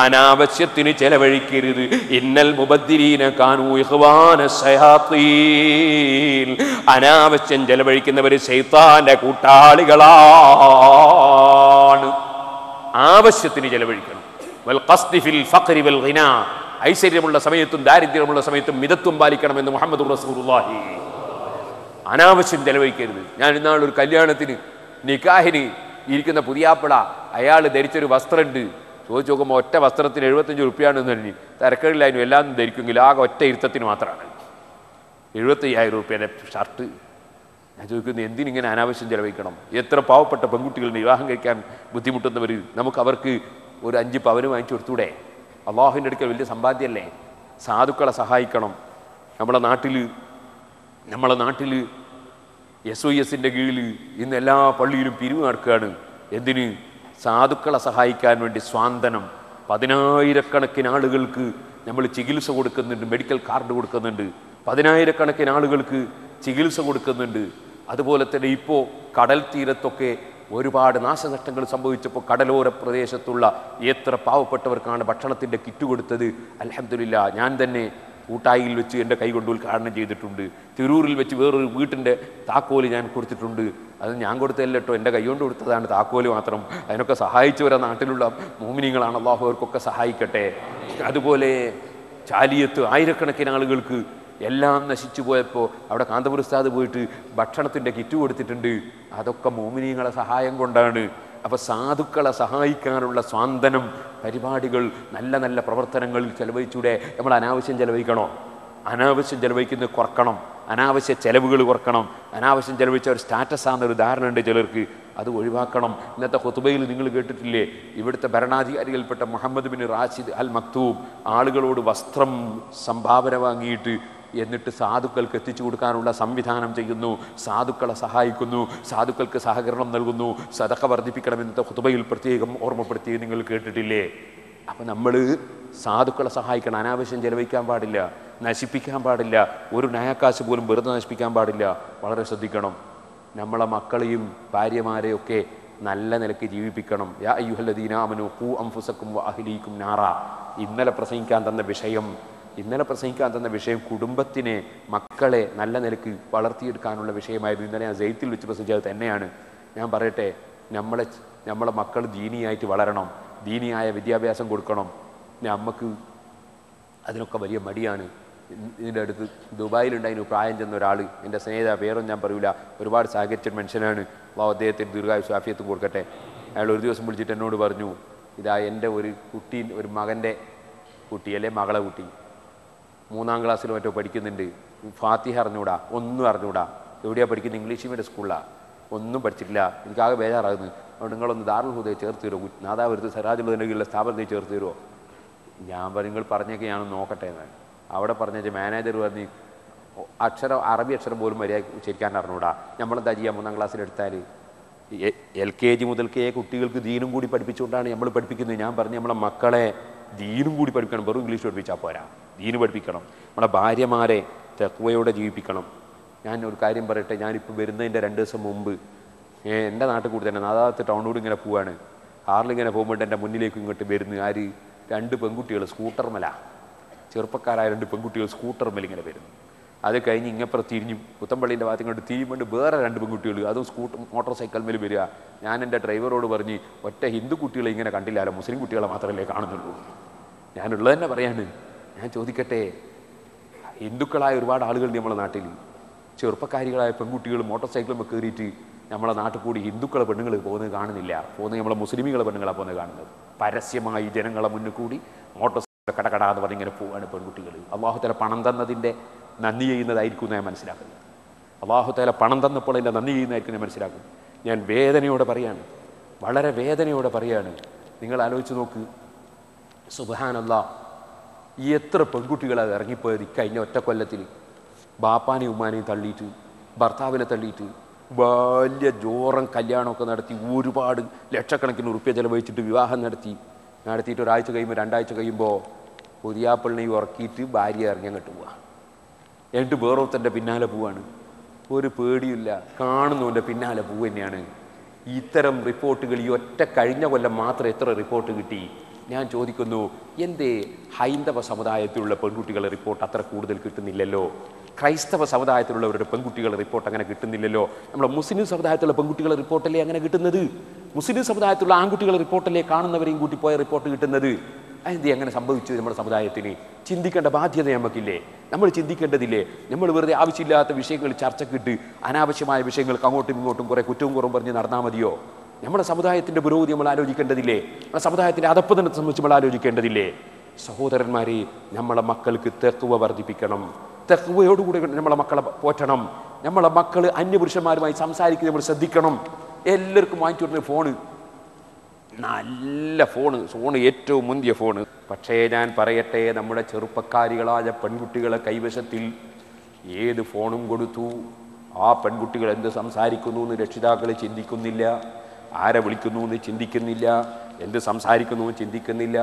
അനാവശ്യത്തിന് ചെലവഴിക്കരുത്. ഇന്നൽ മുബദ്ദിരീന കാനൂ ഇഖ്വാന ശയാത്തീൻ. അനാവശ്യം ചെലവഴിക്കുന്നവർ ശൈത്താന്റെ കൂട്ടാളികളാണ്. ആവശ്യത്തിന് ചെലവഴിക്കണം. ഐശ്വര്യമുള്ള സമയത്തും ദാരിദ്ര്യമുള്ള സമയത്തും മിതത്വം പാലിക്കണമെന്ന് മുഹമ്മദ് റസൂലുള്ളാഹി. അനാവശ്യം ചെലവഴിക്കരുത്. ഞാൻ ഇന്നാളൊരു കല്യാണത്തിന് നിക്കാഹിന് ഇരിക്കുന്ന പുതിയാപ്പിള, അയാൾ ധരിച്ചൊരു വസ്ത്രമുണ്ട്. ചോദിച്ചു നോക്കുമ്പോൾ ഒറ്റ വസ്ത്രത്തിന് 75 റുപ്യാണെന്ന് തന്നെ. തിരക്കുകളിലായിരുന്നു, എല്ലാം ധരിക്കുമെങ്കിൽ ആകെ ഒറ്റ ഇരുത്തത്തിന് മാത്രമാണ് 75,000 റുപ്യേൻ്റെ ഷർട്ട്. ഞാൻ ചോദിക്കുന്നത്, എന്തിനിങ്ങനെ അനാവശ്യം ചെലവഴിക്കണം? എത്ര പാവപ്പെട്ട പെൺകുട്ടികൾ വിവാഹം കഴിക്കാൻ ബുദ്ധിമുട്ടുന്നവർ, നമുക്ക് അവർക്ക് ഒരു 5 പവന് വാങ്ങിച്ചു കൊടുത്തൂടെ? അള്ളാഹുവിൻ്റെ അടുക്കൽ വലിയ സമ്പാദ്യമല്ലേ? സാധുക്കളെ സഹായിക്കണം. നമ്മളെ നാട്ടിൽ SOSൻ്റെ കീഴിൽ ഇന്ന് എല്ലാ പള്ളിയിലും പിരിവ് നടക്കുകയാണ്. എന്തിന്? സാധുക്കളെ സഹായിക്കാൻ വേണ്ടി. സ്വാന്തനം 10,000-കണക്കിന് ആളുകൾക്ക് നമ്മൾ ചികിത്സ കൊടുക്കുന്നുണ്ട്, മെഡിക്കൽ കാർഡ് കൊടുക്കുന്നുണ്ട്. 10,000-കണക്കിന് ആളുകൾക്ക് ചികിത്സ കൊടുക്കുന്നുണ്ട്. അതുപോലെ തന്നെ ഇപ്പോൾ കടൽ തീരത്തൊക്കെ ഒരുപാട് നാശനഷ്ടങ്ങൾ സംഭവിച്ചപ്പോൾ കടലോര പ്രദേശത്തുള്ള എത്ര പാവപ്പെട്ടവർക്കാണ് ഭക്ഷണത്തിൻ്റെ കിറ്റ് കൊടുത്തത്. അൽഹംദുലില്ലാ, ഞാൻ തന്നെ കൂട്ടായിയിൽ വെച്ച് എൻ്റെ കൈ കൊണ്ട് ഉദ്ഘാടനം ചെയ്തിട്ടുണ്ട്. തിരൂരിൽ വെച്ച് വേറൊരു വീട്ടിൻ്റെ താക്കോല് ഞാൻ കൊടുത്തിട്ടുണ്ട്. അത് ഞാൻ കൊടുത്തതല്ല കേട്ടോ, എൻ്റെ കൈ കൊണ്ട് കൊടുത്തതാണ് താക്കോല് മാത്രം. അതിനൊക്കെ സഹായിച്ചവരെ നാട്ടിലുള്ള മോമിനിങ്ങളാണ്. അള്ളാഹു അവർക്കൊക്കെ സഹായിക്കട്ടെ. അതുപോലെ ചാലിയത്ത് 1000-കണക്കിന് ആളുകൾക്ക് എല്ലാം നശിച്ചു പോയപ്പോൾ അവിടെ കാന്തപുര ഉസ്താദ് പോയിട്ട് ഭക്ഷണത്തിൻ്റെ കിറ്റ് കൊടുത്തിട്ടുണ്ട്. അതൊക്കെ മോമിനിങ്ങളെ സഹായം കൊണ്ടാണ്. അപ്പോൾ സാധുക്കളെ സഹായിക്കാനുള്ള സ്വാന്തനം പരിപാടികൾ, നല്ല നല്ല പ്രവർത്തനങ്ങളിൽ ചെലവഴിച്ചൂടെ? നമ്മൾ അനാവശ്യം ചെലവഴിക്കണോ? അനാവശ്യം ചെലവഴിക്കുന്നത് കുറക്കണം. അനാവശ്യ ചെലവുകൾ കുറക്കണം. അനാവശ്യം ചെലവഴിച്ച ഒരു സ്റ്റാറ്റസാണെന്നൊരു ധാരണ ഉണ്ട് ചിലർക്ക്, അത് ഒഴിവാക്കണം. ഇന്നത്തെ ഖുതുബയിൽ നിങ്ങൾ കേട്ടിട്ടില്ലേ, ഇവിടുത്തെ ഭരണാധികാരികൾപ്പെട്ട Mohammed bin Rashid Al Maktoum ആളുകളോട് വസ്ത്രം സംഭാവന വാങ്ങിയിട്ട് എന്നിട്ട് സാധുക്കൾക്ക് എത്തിച്ചു കൊടുക്കാനുള്ള സംവിധാനം ചെയ്യുന്നു, സാധുക്കളെ സഹായിക്കുന്നു, സാധുക്കൾക്ക് സഹകരണം നൽകുന്നു, സദഖ വർദ്ധിപ്പിക്കണമെന്നത്തെ ഖുതുബയിൽ പ്രത്യേകം ഓർമ്മപ്പെടുത്തി നിങ്ങൾ കേട്ടിട്ടില്ലേ? അപ്പം നമ്മൾ സാധുക്കളെ സഹായിക്കണം. അനാവശ്യം ചെലവഴിക്കാൻ പാടില്ല, നശിപ്പിക്കാൻ പാടില്ല. ഒരു നയാക്കാശ് പോലും വെറുതെ നശിപ്പിക്കാൻ പാടില്ല. വളരെ ശ്രദ്ധിക്കണം. നമ്മളെ മക്കളെയും ഭാര്യമാരെയൊക്കെ നല്ല നിലയ്ക്ക് ജീവിപ്പിക്കണം. യാ അയ്യുഹല്ലദീന ആമനൂ ഖൂ അൻഫുസക്കും വഅഹ്ലീകും നാറാ. ഇന്നലെ പ്രസംഗിക്കാൻ തന്ന വിഷയം കുടുംബത്തിനെ, മക്കളെ നല്ല നിലയ്ക്ക് വളർത്തിയെടുക്കാനുള്ള വിഷയമായിരുന്നു. ഇന്നലെ ഞാൻ സെയ്ത്തിൽ വെച്ച് പ്രസംഗിച്ചത് തന്നെയാണ്. ഞാൻ പറയട്ടെ, നമ്മളെ മക്കൾ ദീനിയായിട്ട് വളരണം, ദീനിയായ വിദ്യാഭ്യാസം കൊടുക്കണം. നമുക്ക് അതിനൊക്കെ വലിയ മടിയാണ്. ഇതിൻ്റെ അടുത്ത് ദുബായിലുണ്ടായിരുന്നു പ്രായം ചെന്ന ഒരാൾ, എൻ്റെ സ്നേഹിത, പേരൊന്നും ഞാൻ പറയൂല, ഒരുപാട് സഹകരിച്ച മനുഷ്യനാണ്. അദ്ദേഹത്തിന് ദീർഘായുസ്സും ആഫിയത്തും കൊടുക്കട്ടെ. അയാൾ ഒരു ദിവസം വിളിച്ചിട്ട് എന്നോട് പറഞ്ഞു, ഇതാ എൻ്റെ ഒരു മകൻ്റെ കുട്ടി, അല്ലെ മകളെ കുട്ടി 3ാം ക്ലാസ്സിൽ മറ്റോ പഠിക്കുന്നുണ്ട്. ഫാത്തിഹ അറിഞ്ഞൂടാ, ഒന്നും അറിഞ്ഞൂടാ. എവിടെയാണ് പഠിക്കുന്നത്? ഇംഗ്ലീഷ് മീഡിയം സ്കൂളിലാണ്. ഒന്നും പഠിച്ചിട്ടില്ല. എനിക്കാകെ ബേജാറാകുന്നു. അതുകൊണ്ട് നിങ്ങളൊന്ന് ദാറുൽ ഹുദയിൽ ചേർത്ത് തരുമോ? നാദാപുരത്ത് സിറാജുൽ സ്ഥാപനത്തിൽ ചേർത്ത് തരുമോ? ഞാൻ പറഞ്ഞു, നിങ്ങൾ പറഞ്ഞേക്ക് ഞാനൊന്ന് നോക്കട്ടെ എന്നാണ്. അവിടെ പറഞ്ഞ മാനേജർ പറഞ്ഞ് അറബി അക്ഷരം പോലും മര്യാദ ഉച്ചരിക്കാൻ അറിഞ്ഞൂടാ. നമ്മളെന്താ ചെയ്യുക? 3ാം ക്ലാസ്സിലെടുത്താൽ LKG മുതൽക്കേ കുട്ടികൾക്ക് ദീനും കൂടി പഠിപ്പിച്ചുകൊണ്ടാണ് നമ്മൾ പഠിപ്പിക്കുന്നത്. ഞാൻ പറഞ്ഞു, നമ്മളെ മക്കളെ ദീനും കൂടി പഠിപ്പിക്കണം. വെറും ഇംഗ്ലീഷ് പഠിപ്പിച്ചാൽ പോരാ, ദീന് പഠിപ്പിക്കണം. നമ്മളെ ഭാര്യമാരെ തഖ്വയോടെ ജീവിപ്പിക്കണം. ഞാൻ ഒരു കാര്യം പറയട്ടെ, ഞാനിപ്പോൾ വരുന്നതിൻ്റെ 2 ദിവസം മുമ്പ് എൻ്റെ നാട്ടിൽ കൂടി തന്നെ നാദാപുരത്ത് ടൗണിലൂടെ ഇങ്ങനെ പോവാണ്. കാറിലിങ്ങനെ പോകുമ്പോൾ എൻ്റെ മുന്നിലേക്ക് ഇങ്ങോട്ട് വരുന്നു 2 പെൺകുട്ടികൾ സ്കൂട്ടർമല, ചെറുപ്പക്കാരായ 2 പെൺകുട്ടികൾ സ്കൂട്ടർമല ഇങ്ങനെ വരുന്നു. അത് കഴിഞ്ഞ് ഇങ്ങപ്പുറം തിരിഞ്ഞു പുത്തമ്പള്ളീൻ്റെ ഭാഗത്ത് ഇങ്ങോട്ട് തിരിയുമ്പോൾ വേറെ 2 പെൺകുട്ടികൾ, അതും മോട്ടോർ സൈക്കിൾ മേൽ വരിക. ഞാൻ എൻ്റെ ഡ്രൈവറോട് പറഞ്ഞ്, ഒറ്റ ഹിന്ദു കുട്ടികളെ ഇങ്ങനെ കണ്ടില്ലല്ലോ, മുസ്ലിം കുട്ടികളെ മാത്രമല്ലേ കാണുന്നുള്ളൂ. ഞാനുള്ളത് തന്നെ പറയാണ്. ഞാൻ ചോദിക്കട്ടെ, ഹിന്ദുക്കളായ ഒരുപാട് ആളുകൾ നമ്മളെ നാട്ടിൽ, ചെറുപ്പക്കാരികളായ പെൺകുട്ടികൾ മോട്ടോർ സൈക്കിളിൽ കയറിയിട്ട് നമ്മളെ നാട്ടിൽ കൂടി ഹിന്ദുക്കളെ പെണ്ണുങ്ങൾ പോകുന്നത് കാണുന്നില്ല. നമ്മളെ മുസ്ലിമികളെ പെണ്ണുങ്ങളെ പോകുന്നത് കാണുന്നത്. പരസ്യമായി ജനങ്ങളെ മുന്നിൽ കൂടി മോട്ടോർ സൈക്കിൾ കടകട എന്ന് പറഞ്ഞിങ്ങനെ പോവാണ് പെൺകുട്ടികൾ. അള്ളാഹു തആല പണം തന്നതിൻ്റെ നന്ദി ചെയ്യുന്നതായിരിക്കും ഞാൻ മനസ്സിലാക്കുന്നത്. അള്ളാഹു തആല പണം തന്നപ്പോൾ അതിൻ്റെ നന്ദി ചെയ്യുന്നതായിരിക്കും ഞാൻ മനസ്സിലാക്കുന്നത്. ഞാൻ വേദനയോടെ പറയാണ്, വളരെ വേദനയോടെ പറയാണ്. നിങ്ങൾ ആലോചിച്ച് നോക്ക്, സുബ്ഹാനല്ലാഹ്, എത്ര പെൺകുട്ടികളത് ഇറങ്ങിപ്പോയത് കഴിഞ്ഞ ഒറ്റ കൊല്ലത്തിൽ. ബാപ്പാനെയും ഉമ്മാനെയും തള്ളിയിട്ട്, ഭർത്താവിനെ തള്ളിയിട്ട്, വലിയ ജോറം കല്യാണമൊക്കെ നടത്തി, ഒരുപാട് ലക്ഷക്കണക്കിന് ഉറുപ്പ്യ ചെലവഴിച്ചിട്ട് വിവാഹം നടത്തിയിട്ട് ഒരാഴ്ച കഴിയുമ്പോൾ 2 ആഴ്ച കഴിയുമ്പോൾ പുതിയാപ്പിളിനെയും ഉറക്കിയിട്ട് ഭാര്യ ഇറങ്ങി അങ്ങോട്ട് പോവുക. എന്നിട്ട് വേറൊരുത്തൻ്റെ പിന്നാലെ പോവാണ്. ഒരു പേടിയില്ല, കാണുന്നവൻ്റെ പിന്നാലെ പോവുക തന്നെയാണ്. ഇത്തരം റിപ്പോർട്ടുകൾ ഈ ഒറ്റ കഴിഞ്ഞ കൊല്ലം മാത്രം എത്ര റിപ്പോർട്ട് കിട്ടി? ഞാൻ ചോദിക്കുന്നു, എന്തേ ഹൈന്ദവ സമുദായത്തിലുള്ള പെൺകുട്ടികളുടെ റിപ്പോർട്ട് അത്ര കൂടുതൽ കിട്ടുന്നില്ലല്ലോ? ക്രൈസ്തവ സമുദായത്തിലുള്ളവരുടെ പെൺകുട്ടികളുടെ റിപ്പോർട്ട് അങ്ങനെ കിട്ടുന്നില്ലല്ലോ? നമ്മുടെ മുസ്ലിം സമുദായത്തിലുള്ള പെൺകുട്ടികളുടെ റിപ്പോർട്ടല്ലേ അങ്ങനെ കിട്ടുന്നത്? മുസ്ലിം സമുദായത്തിലുള്ള ആൺകുട്ടികളുടെ റിപ്പോർട്ടല്ലേ കാണുന്നവരെയും കൂട്ടി പോയ റിപ്പോർട്ട് കിട്ടുന്നത്? അതെന്ത് എങ്ങനെ സംഭവിച്ചു നമ്മുടെ സമുദായത്തിന്? ചിന്തിക്കേണ്ട ബാധ്യത നമുക്കില്ലേ? നമ്മൾ ചിന്തിക്കേണ്ടതില്ലേ? നമ്മൾ വെറുതെ ആവശ്യമില്ലാത്ത വിഷയങ്ങൾ ചർച്ചക്കിട്ട് അനാവശ്യമായ വിഷയങ്ങൾക്ക് അങ്ങോട്ടും ഇങ്ങോട്ടും കുറേ കുറ്റവും കുറവും പറഞ്ഞ് നടന്നാൽ മതിയോ? നമ്മുടെ സമുദായത്തിൻ്റെ പുരോഗതി നമ്മൾ ആലോചിക്കേണ്ടതില്ലേ? നമ്മുടെ സമുദായത്തിൻ്റെ അധപ്പതനെ സംബന്ധിച്ച് നമ്മൾ ആലോചിക്കേണ്ടതില്ലേ? സഹോദരന്മാരെ, നമ്മളെ മക്കൾക്ക് തഖ്വ വർദ്ധിപ്പിക്കണം. തഖ്വയോടുകൂടി നമ്മളെ മക്കളെ പോറ്റണം. നമ്മളെ മക്കൾ അന്യപുരുഷന്മാരുമായി സംസാരിക്കുന്നത് നമ്മൾ ശ്രദ്ധിക്കണം. എല്ലാവർക്കും വാങ്ങിച്ചു കൊടുക്കുന്ന ഫോണ്, നല്ല ഫോണ് ഏറ്റവും മുന്തിയ ഫോണ്. പക്ഷേ ഞാൻ പറയട്ടെ, നമ്മുടെ ചെറുപ്പക്കാരികളായ പെൺകുട്ടികളെ കൈവശത്തിൽ ഏത് ഫോണും കൊടുത്തു. ആ പെൺകുട്ടികൾ എന്ത് സംസാരിക്കുന്നു എന്ന് രക്ഷിതാക്കൾ ചിന്തിക്കുന്നില്ല, ആരെ വിളിക്കുന്നു എന്ന് ചിന്തിക്കുന്നില്ല, എന്ത് സംസാരിക്കുന്നു എന്ന് ചിന്തിക്കുന്നില്ല.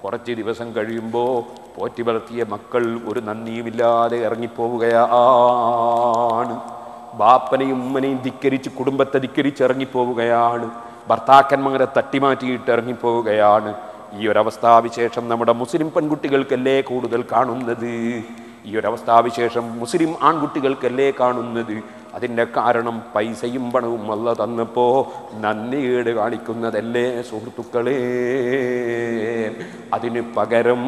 കുറച്ച് ദിവസം കഴിയുമ്പോൾ പോറ്റി വളർത്തിയ മക്കൾ ഒരു നന്ദിയുമില്ലാതെ ഇറങ്ങിപ്പോവുകയാണ്. ബാപ്പനെയും ഉമ്മനെയും ധിക്കരിച്ച്, കുടുംബത്തെ ധിക്കരിച്ച് ഇറങ്ങിപ്പോവുകയാണ്. ഭർത്താക്കന്മാരെ തട്ടിമാറ്റിയിട്ട് ഇറങ്ങിപ്പോവുകയാണ്. ഈ ഒരവസ്ഥാവിശേഷം നമ്മുടെ മുസ്ലിം പെൺകുട്ടികൾക്കല്ലേ കൂടുതൽ കാണുന്നത്. ഈ ഒരവസ്ഥാവിശേഷം മുസ്ലിം ആൺകുട്ടികൾക്കല്ലേ കാണുന്നത്. അതിൻ്റെ കാരണം പൈസയും പണവും അല്ല തന്നപ്പോൾ നന്ദികേട് കാണിക്കുന്നതല്ലേ സുഹൃത്തുക്കളെ. അതിന് പകരം